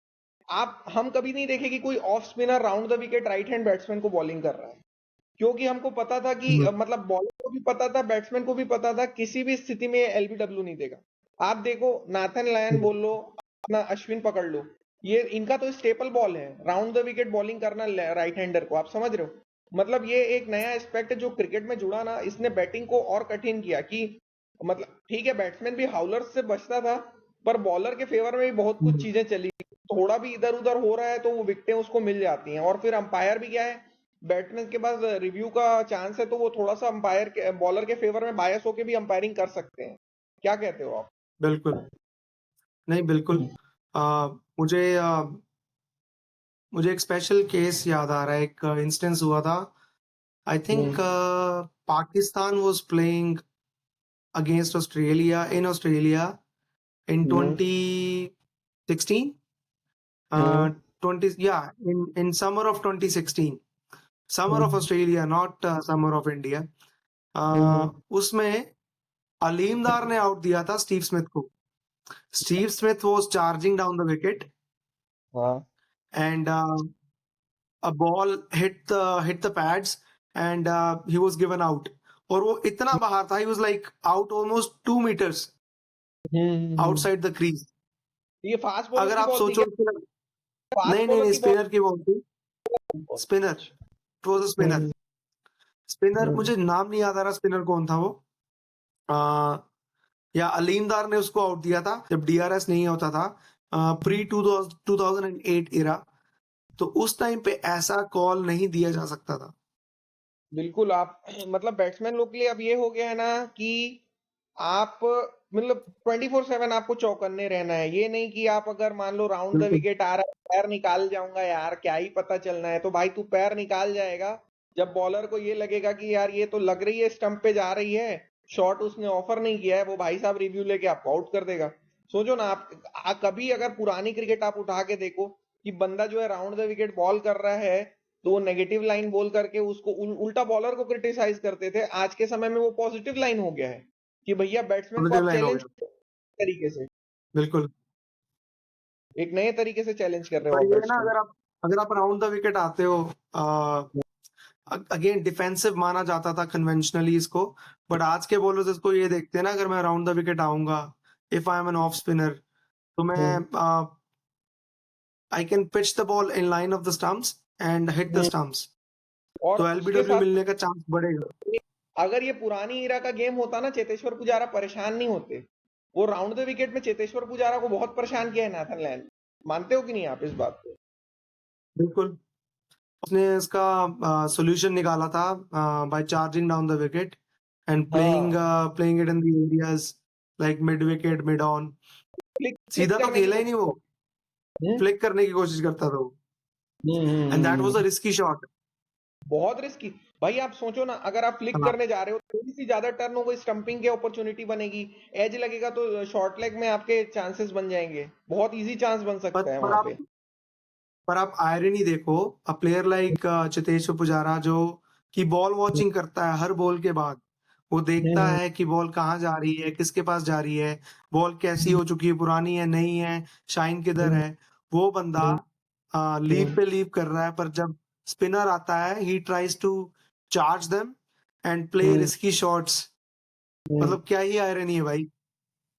Speaker 1: आप हम कभी नहीं देखे कि कोई off spinner round the wicket right hand batsman को बॉलिंग कर रहा है। क्योंकि हमको पता था कि
Speaker 2: हम्म।
Speaker 1: मतलब बॉलर को भी पता था, बैट्समैन को भी पता था, किसी भी स्थिति में एलबीडब्ल्यू नहीं देगा। आप देखो, नाथन लायन
Speaker 2: हम्म।
Speaker 1: बोल लो, अपना अश्विन पकड़ लो, ये इनका तो स्टेपल बॉल है राउंड द विकेट बॉलिंग करना राइट हैंडर को। आप समझ रहे हो, मतलब ये एक नया एस्पेक्ट जो क्रिकेट में जुड़ा ना, इसने बैटिंग को और कठिन किया कि मतलब ठीक है, बैट्समैन भी हाउलर्स से बचता था, पर बॉलर के फेवर में भी बहुत कुछ
Speaker 2: हम्म।
Speaker 1: चीजें चली। थोड़ा भी इधर उधर हो रहा है तो वो विकेटें उसको मिल जाती हैं। और फिर अंपायर भी क्या है, बैट्समैन के पास रिव्यू का चांस है, तो वो थोड़ा सा अंपायर के बॉलर के फेवर में बायस होके भी अंपायरिंग कर सकते हैं। क्या कहते हो आप?
Speaker 2: बिल्कुल। नहीं, बिल्कुल। आ, मुझे मुझे एक स्पेशल केस याद आ रहा है, एक इंस्टेंस हुआ था। I think
Speaker 1: hmm.
Speaker 2: Pakistan was playing against Australia in Australia in
Speaker 1: hmm.
Speaker 2: 2016,
Speaker 1: hmm.
Speaker 2: 20, yeah, in summer of 2016, summer of
Speaker 1: hmm.
Speaker 2: Australia, not summer of India.
Speaker 1: हम्म।
Speaker 2: उसमें अलीमदार ने आउट दिया था स्टीव स्मिथ को. Steve Smith was charging down the wicket
Speaker 1: हाँ।
Speaker 2: and a ball hit the pads and he was given out. और वो इतना बाहर था, he was like out almost 2 meters
Speaker 1: hmm.
Speaker 2: outside the crease.
Speaker 1: ये फास्ट बॉलर
Speaker 2: अगर
Speaker 1: की
Speaker 2: आप
Speaker 1: बॉल थी क्या?
Speaker 2: सोचो,
Speaker 1: फास्ट
Speaker 2: नहीं नहीं
Speaker 1: बॉलर
Speaker 2: नहीं,
Speaker 1: की बॉल?
Speaker 2: स्पिनर की बॉल थी. स्पिनर,
Speaker 1: अच्छा।
Speaker 2: It was a spinner.
Speaker 1: Hmm.
Speaker 2: Spinner,
Speaker 1: hmm.
Speaker 2: मुझे नाम नहीं याद आ रहा स्पिनर कौन था वो. आ, या अलीमदार ने उसको आउट दिया था जब डीआरएस नहीं होता था, प्री 2008 इरा. तो उस टाइम पे ऐसा कॉल नहीं दिया जा सकता था.
Speaker 1: बिल्कुल। आप मतलब बैट्समैन लोग के लिए अब ये हो गया है ना कि आप मतलब 24/7 आपको चौकन्ने रहना है। ये नहीं कि आप अगर मान लो राउंड द
Speaker 2: बिल्कुल.
Speaker 1: विकेट आ रहा है, पैर निकाल जाऊंगा यार, क्या ही पता चलना है, तो भाई तू पैर निकाल जाएगा जब बॉलर को ये लगेगा कि यार ये तो लग रही है स्टंप पे जा रही है, शॉट उसने ऑफर नहीं किया है, वो भाई साहब रिव्यू लेके आपको आउट कर देगा। सोचो ना आप, कभी अगर पुरानी क्रिकेट आप उठा के देखो कि बंदा जो है राउंड द विकेट बॉल कर रहा है, तो वो नेगेटिव लाइन बोल करके उसको उल्टा बॉलर को क्रिटिसाइज करते थे। आज के समय में वो पॉजिटिव लाइन हो गया है कि भैया बैट्समैन को
Speaker 2: पॉजिटिव
Speaker 1: आप
Speaker 2: लाइन हो
Speaker 1: चैलेंज
Speaker 2: गया.
Speaker 1: तरीके से,
Speaker 2: बिल्कुल.
Speaker 1: एक नए तरीके से चैलेंज कर रहे हो
Speaker 2: पर
Speaker 1: आप
Speaker 2: ये है ना,
Speaker 1: बैट्समैन।
Speaker 2: अगर आप राउंड द विकेट आते हो, अगेन डिफेंसिव माना जाता था कन्वेंशनली इसको. बट आज के बॉलर्स इसको ये देखते हैं ना, अगर मैं राउंड द विकेट आऊंगा, if I am an off spinner, तो मैं
Speaker 1: hmm.
Speaker 2: I can pitch the ball in line of the stumps and hit the
Speaker 1: hmm.
Speaker 2: Stumps.
Speaker 1: और
Speaker 2: तो
Speaker 1: उसके
Speaker 2: एलबीडब्ल्यू
Speaker 1: साथ
Speaker 2: मिलने का चांस बढ़ेगा.
Speaker 1: अगर ये पुरानी इरा का गेम होता ना, चेतेश्वर पुजारा परेशान नहीं होते। वो राउंड द विकेट में चेतेश्वर पुजारा को बहुत परेशान किया है नाथन लैन। मानते हो कि नहीं आप इस बात को?
Speaker 2: बिल्कुल. उसने इसका सॉल्यूशन निकाला था by charging down the wicket and
Speaker 1: हाँ।
Speaker 2: Playing it in the areas like mid wicket, mid on.
Speaker 1: Flick flick
Speaker 2: सीधा तो
Speaker 1: करने की
Speaker 2: खेला ही नहीं वो,
Speaker 1: हम्म।
Speaker 2: फ्लिक करने की कोशिश करता था वो. And that was a
Speaker 1: hmm.
Speaker 2: Risky shot.
Speaker 1: बहुत रिस्की। भाई आप सोचो ना, अगर आप फ्लिक
Speaker 2: हाँ.
Speaker 1: करने जा रहे हो, थोड़ी सी ज्यादा टर्न हो गई, स्टंपिंग की अपॉर्चुनिटी बनेगी, एज लगेगा तो शॉर्ट लेग में आपके चांसेस बन जाएंगे, बहुत इजी चांस बन
Speaker 2: पर
Speaker 1: सकता है
Speaker 2: पर
Speaker 1: वहां
Speaker 2: आप
Speaker 1: पे।
Speaker 2: पर आप आयरनी देखो, a player like Cheteshwar Pujara, जो कि बॉल वॉचिंग करता है हर बॉल के बाद. वो देखता
Speaker 1: हम्म।
Speaker 2: है कि बॉल कहाँ जा रही है, किसके पास जा रही है, बॉल कैसी हो चुकी है, पुरानी है, नहीं है, शाइन किधर
Speaker 1: हम्म।
Speaker 2: है. वो बंदा
Speaker 1: हम्म।
Speaker 2: लीव पे लीव कर रहा है, पर जब स्पिनर आता है he tries to charge them and play
Speaker 1: hmm.
Speaker 2: Risky shots.
Speaker 1: Hmm.
Speaker 2: मतलब क्या ही आयरनी है भाई.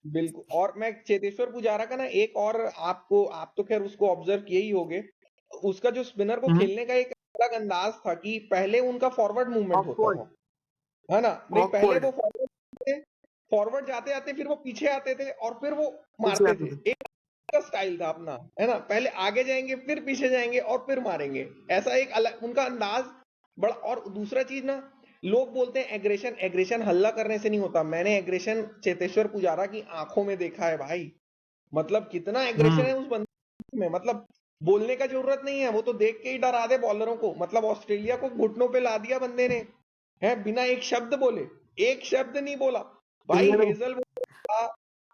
Speaker 1: बिल्कुल। और मैं चेतेश्वर पुजारा का ना एक और आपको, आप तो खैर उसको ऑब्जर्व किए ही होगे, उसका जो स्पिनर को
Speaker 2: हम्म.
Speaker 1: खेलने का एक अलग अंदाज था कि पहले उनका फॉरवर्ड मूवमेंट होता
Speaker 2: ऑकवर्ड.
Speaker 1: था, है ना? नहीं, पहले
Speaker 2: ऑकवर्ड.
Speaker 1: वो फॉरवर्ड जाते आते, फिर वो पीछे आते थे और फिर वो
Speaker 2: पीछे
Speaker 1: मारते
Speaker 2: आते
Speaker 1: थे।
Speaker 2: थे.
Speaker 1: एक का स्टाइल था अपना, है ना? पहले आगे जाएंगे, फिर पीछे जाएंगे और फिर मारेंगे। ऐसा एक अलग उनका अंदाज बड़ा। और दूसरा चीज ना, लोग बोलते हैं एग्रेशन, एग्रेशन हल्ला करने से नहीं होता। मैंने एग्रेशन चेतेश्वर पुजारा की आंखों में देखा है भाई। मतलब कितना एग्रेशन
Speaker 2: हम्म.
Speaker 1: है उस बंदे में, मतलब बोलने का जरूरत नहीं है, वो तो देख के ही डरा दे बॉलरों को। मतलब ऑस्ट्रेलिया को घुटनों पे ला दिया बंदे ने, है, बिना एक शब्द बोले। एक शब्द नहीं बोला भाई।
Speaker 2: इंडिया में
Speaker 1: हेजल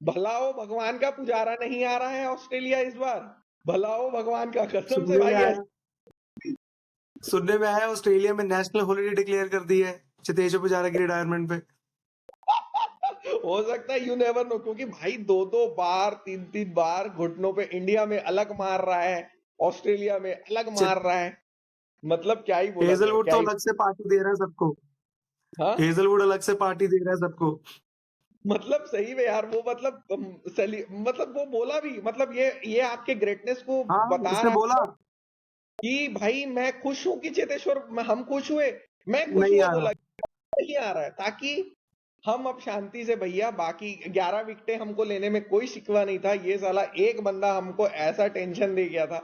Speaker 1: भला हो, भगवान का पुजारा नहीं आ रहा है ऑस्ट्रेलिया इस बार। भला हो भगवान का, कसम से
Speaker 2: सुनने में
Speaker 1: भाई
Speaker 2: आया
Speaker 1: ऐसा।
Speaker 2: सुनने में आया ऑस्ट्रेलिया में नेशनल हॉलिडे डिक्लेयर कर दी है चेतेश्वर पुजारा की रिटायरमेंट पे।
Speaker 1: हो सकता है, यू नेवर नो, क्योंकि भाई 2-2 बार 3-3 बार घुटनों पे इंडिया में अलग मार रहा है, ऑस्ट्रेलिया में अलग
Speaker 2: चे-
Speaker 1: मार रहा है। मतलब क्या ही बोला जाए,
Speaker 2: हेजलवुड
Speaker 1: क्या
Speaker 2: तो
Speaker 1: ही।
Speaker 2: अलग से पार्टी दे रहा है सबको।
Speaker 1: हाँ,
Speaker 2: हेजलवुड अलग से पार्टी दे रहा है सबको।
Speaker 1: मतलब सही में यार, वो मतलब मतलब वो बोला भी, मतलब ये आपके ग्रेटनेस को
Speaker 2: हाँ
Speaker 1: बता
Speaker 2: उसने
Speaker 1: रहा
Speaker 2: बोला
Speaker 1: है कि भाई मैं खुश हूं कि चेतेश्वर, हम खुश हुए, मैं खुश
Speaker 2: नहीं
Speaker 1: हुआ,
Speaker 2: आ रहा।
Speaker 1: बोला नहीं आ रहा है, ताकि हम अब शांति से, भैया बाकी 11 विकेटें हमको लेने में कोई शिकवा नहीं था, ये साला एक बंदा हमको ऐसा टेंशन दे गया था।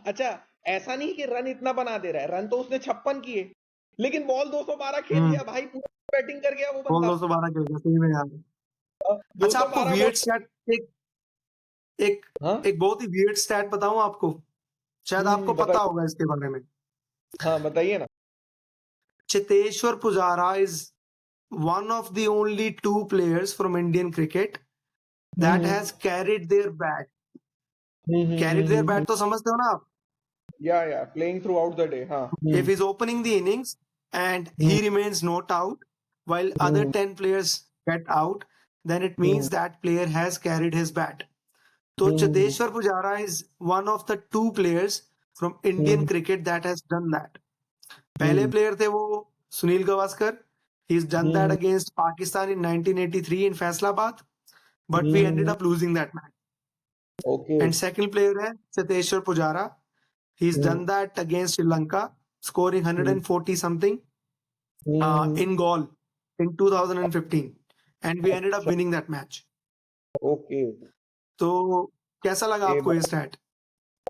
Speaker 1: अच्छा, ऐसा नहीं कि रन इतना बना दे रहा है, रन तो उसने 56 किए, लेकिन बॉल 212 खेल
Speaker 2: हम्म
Speaker 1: लिया भाई, पूरा बैटिंग कर गया वो
Speaker 2: बोल
Speaker 1: बंदा।
Speaker 2: 212 खेल गया सही में यार।
Speaker 1: दो
Speaker 2: अच्छा
Speaker 1: सौ
Speaker 2: आपको
Speaker 1: बारह बॉल
Speaker 2: वियर्ड स्टैट एक एक
Speaker 1: हाँ।
Speaker 2: एक बहुत ही वियर्ड स्टैट बताऊं आपको, शायद आपको पता
Speaker 1: बताइए।
Speaker 2: होगा इसके बारे में।
Speaker 1: हाँ, बताइए ना।
Speaker 2: Cheteshwar Pujara is one of the only two players from Indian cricket that
Speaker 1: hmm
Speaker 2: has carried their bat. Carried their
Speaker 1: hmm.
Speaker 2: bat तो समझते हो ना आप?
Speaker 1: या playing through out the day, हाँ।
Speaker 2: If he's opening the innings and
Speaker 1: hmm
Speaker 2: he remains not out while other
Speaker 1: hmm
Speaker 2: 10 players get out, then it
Speaker 1: hmm
Speaker 2: means that player has carried his bat. तो
Speaker 1: हम्म
Speaker 2: Cheteshwar Pujara is one of the two players from Indian
Speaker 1: hmm
Speaker 2: cricket that has done that. पहले
Speaker 1: हम्म
Speaker 2: player थे वो Sunil Gavaskar. He's done that
Speaker 1: hmm
Speaker 2: against Pakistan in 1983 in Faisalabad, but we ended
Speaker 1: hmm.
Speaker 2: up losing that match.
Speaker 1: Okay.
Speaker 2: And second player है Cheteshwar Pujara. He's done that against Sri Lanka, scoring 140 something in goal in 2015, and we ended up
Speaker 1: अच्छा,
Speaker 2: winning that match.
Speaker 1: Okay.
Speaker 2: तो कैसा लगा
Speaker 1: ये
Speaker 2: आपको ये stat?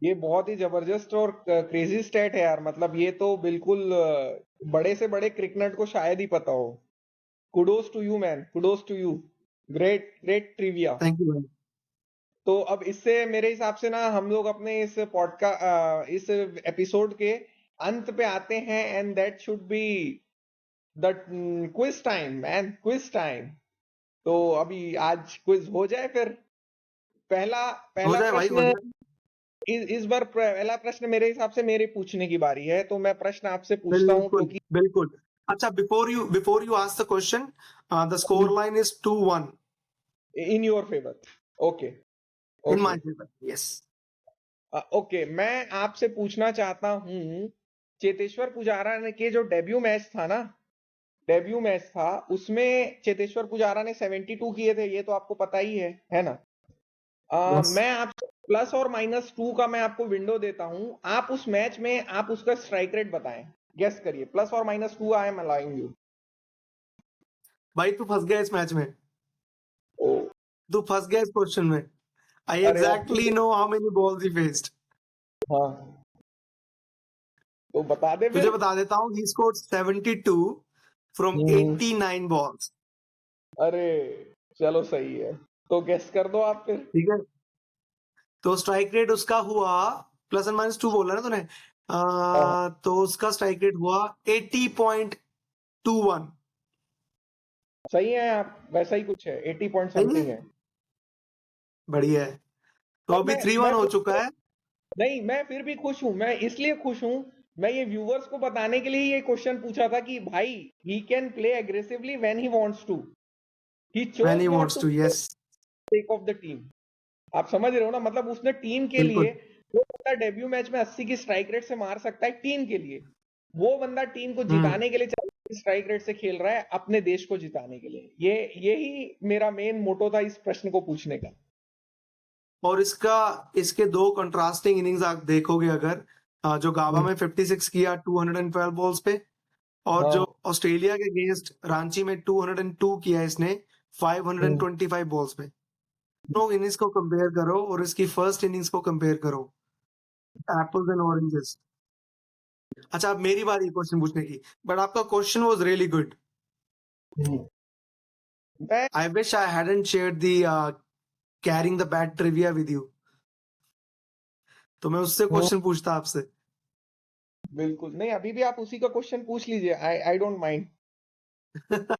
Speaker 1: ये बहुत ही जबरदस्त और क्रेजी स्टेट है यार, मतलब ये तो बिल्कुल बड़े से बड़े क्रिकेटर को शायद ही पता हो। Kudos to you man, kudos to you. Great great trivia.
Speaker 2: Thank you भाई.
Speaker 1: तो अब इससे मेरे हिसाब से ना हम लोग अपने इस इस एपिसोड के अंत पे आते हैं, and that should be the quiz time man, quiz time. तो अभी आज क्विज हो जाए फिर। पहला
Speaker 2: हो
Speaker 1: पहला
Speaker 2: जाए भाई, हो
Speaker 1: प्रश्न,
Speaker 2: जाए.
Speaker 1: इस बार पहला प्रश्न मेरे हिसाब से मेरे पूछने की बारी है, तो मैं प्रश्न आपसे पूछता हूं,
Speaker 2: बिल्कुल
Speaker 1: क्योंकि
Speaker 2: बिल्कुल. अच्छा, before you ask the question, the score line is 2-1
Speaker 1: in your favour. Okay.
Speaker 2: In
Speaker 1: okay.
Speaker 2: My favour. Yes.
Speaker 1: Okay, मैं आपसे पूछना चाहता हूं, चेतेश्वर पुजारा ने के जो डेब्यू मैच था ना, डेब्यू मैच था, उसमें चेतेश्वर पुजारा ने 72 किए थे, ये तो आपको पता ही है ना।
Speaker 2: यस.
Speaker 1: मैं आपसे प्लस और -2 का मैं आपको विंडो देता हूं, आप उस मैच में आप उसका स्ट्राइक रेट बताएं, गेस करिए, प्लस और -2 आई एम अलाउइंग यू।
Speaker 2: भाई तू फंस गया इस मैच में.
Speaker 1: ओ,
Speaker 2: तू फंस गया इस क्वेश्चन में. आई
Speaker 1: अरे यार
Speaker 2: exactly know how many balls he faced.
Speaker 1: हाँ, तो बता दे
Speaker 2: तुझे
Speaker 1: फिर।
Speaker 2: बता देता हूँ, he scored 72 from
Speaker 1: hmm
Speaker 2: 89 balls.
Speaker 1: अरे चलो सही है, तो गेस कर दो आप फिर।
Speaker 2: ठीक है. तो स्ट्राइक रेट उसका हुआ, +- बोला ना तूने,
Speaker 1: हाँ,
Speaker 2: तो उसका स्ट्राइक रेट हुआ 80.21.
Speaker 1: सही है आप, वैसा ही कुछ है, 80 पॉइंट
Speaker 2: सही है.
Speaker 1: समथिंग है।
Speaker 2: बढ़िया है. तो
Speaker 1: और
Speaker 2: अभी
Speaker 1: मैं
Speaker 2: 3-1
Speaker 1: मैं
Speaker 2: हो
Speaker 1: फिर
Speaker 2: चुका है.
Speaker 1: नहीं, मैं फिर भी खुश हूं, मैं इसलिए खुश हूं, मैं ये व्यूवर्स को बताने के लिए ये क्वेश्चन पूछा था कि भाई he can play aggressively when he wants to, he
Speaker 2: when he
Speaker 1: chose not
Speaker 2: wants
Speaker 1: to
Speaker 2: to. Yes.
Speaker 1: Take off the team. आप समझ रहे हो ना, मतलब उसने टीम के लिए,
Speaker 2: बिल्कुल.
Speaker 1: वो बंदा डेब्यू मैच में 80 की स्ट्राइक रेट से मार सकता है टीम के लिए, वो बंदा टीम को
Speaker 2: हम्म
Speaker 1: जिताने के लिए 40 की स्ट्राइक रेट से खेल रहा है, अपने देश को जिताने के लिए। यही मेरा मेन मोटो था इस प्रश्न को पूछने का।
Speaker 2: और इसके दो कंट्रास्टिंग इनिंग्स आप देखोगे अगर, जो गाबा में 56 किया 212 बॉल्स पे, और जो
Speaker 1: हाँ।
Speaker 2: ऑस्ट्रेलिया के अगेंस्ट रांची में 202 किया इसने 525 बॉल्स पे. तो इनिंग्स को कंपेयर करो और इसकी फर्स्ट इनिंग्स को कंपेयर करो. Apples and oranges. अच्छा, अब मेरी बारी क्वेश्चन पूछने की, बट आपका क्वेश्चन वाज रियली गुड.
Speaker 1: मैं
Speaker 2: I wish I hadn't shared the carrying the bat trivia with you. तो मैं उससे क्वेश्चन पूछता आपसे.
Speaker 1: बिल्कुल नहीं, अभी भी आप उसी का क्वेश्चन पूछ लीजिए, आई आई डोंट माइंड।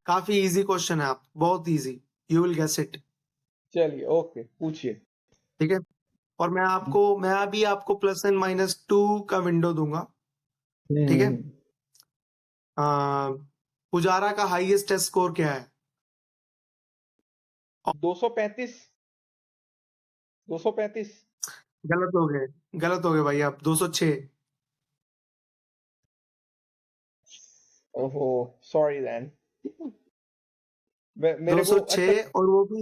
Speaker 2: काफी इजी क्वेश्चन है, आप बहुत easy. You will guess it.
Speaker 1: चलिए, ओके, पूछिए।
Speaker 2: ठीक है. और मैं अभी आपको +&-2 का विंडो दूंगा, ठीक है? पुजारा का हाईएस्ट टेस्ट स्कोर क्या है?
Speaker 1: 235 235
Speaker 2: गलत हो गए भाई आप, 206।
Speaker 1: ओहो, सॉरी देन। मेरे को अच्छा
Speaker 2: 206 और वो भी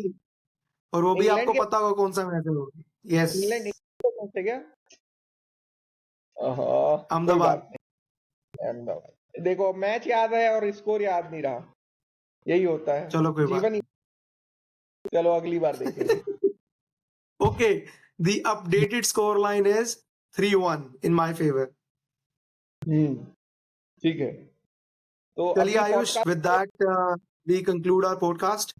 Speaker 1: इंग्लैंड
Speaker 2: आपको
Speaker 1: के
Speaker 2: पता होगा कौन सा मैच है वो। यस,
Speaker 1: इंग्लैंड से क्या? ओहो, कोई
Speaker 2: अहमदाबाद।
Speaker 1: बात नहीं, अहमदाबाद। देखो मैच याद है और स्कोर याद नहीं रहा, यही होता है
Speaker 2: चलो कोई बात
Speaker 1: जीवन ही। चलो अगली बार देखेंगे।
Speaker 2: नहीं। Okay, the updated score line is 3-1 in my favour.
Speaker 1: ठीक है, तो
Speaker 2: चलिए
Speaker 1: अभी
Speaker 2: Ayush,
Speaker 1: podcast
Speaker 2: with that we conclude our podcast.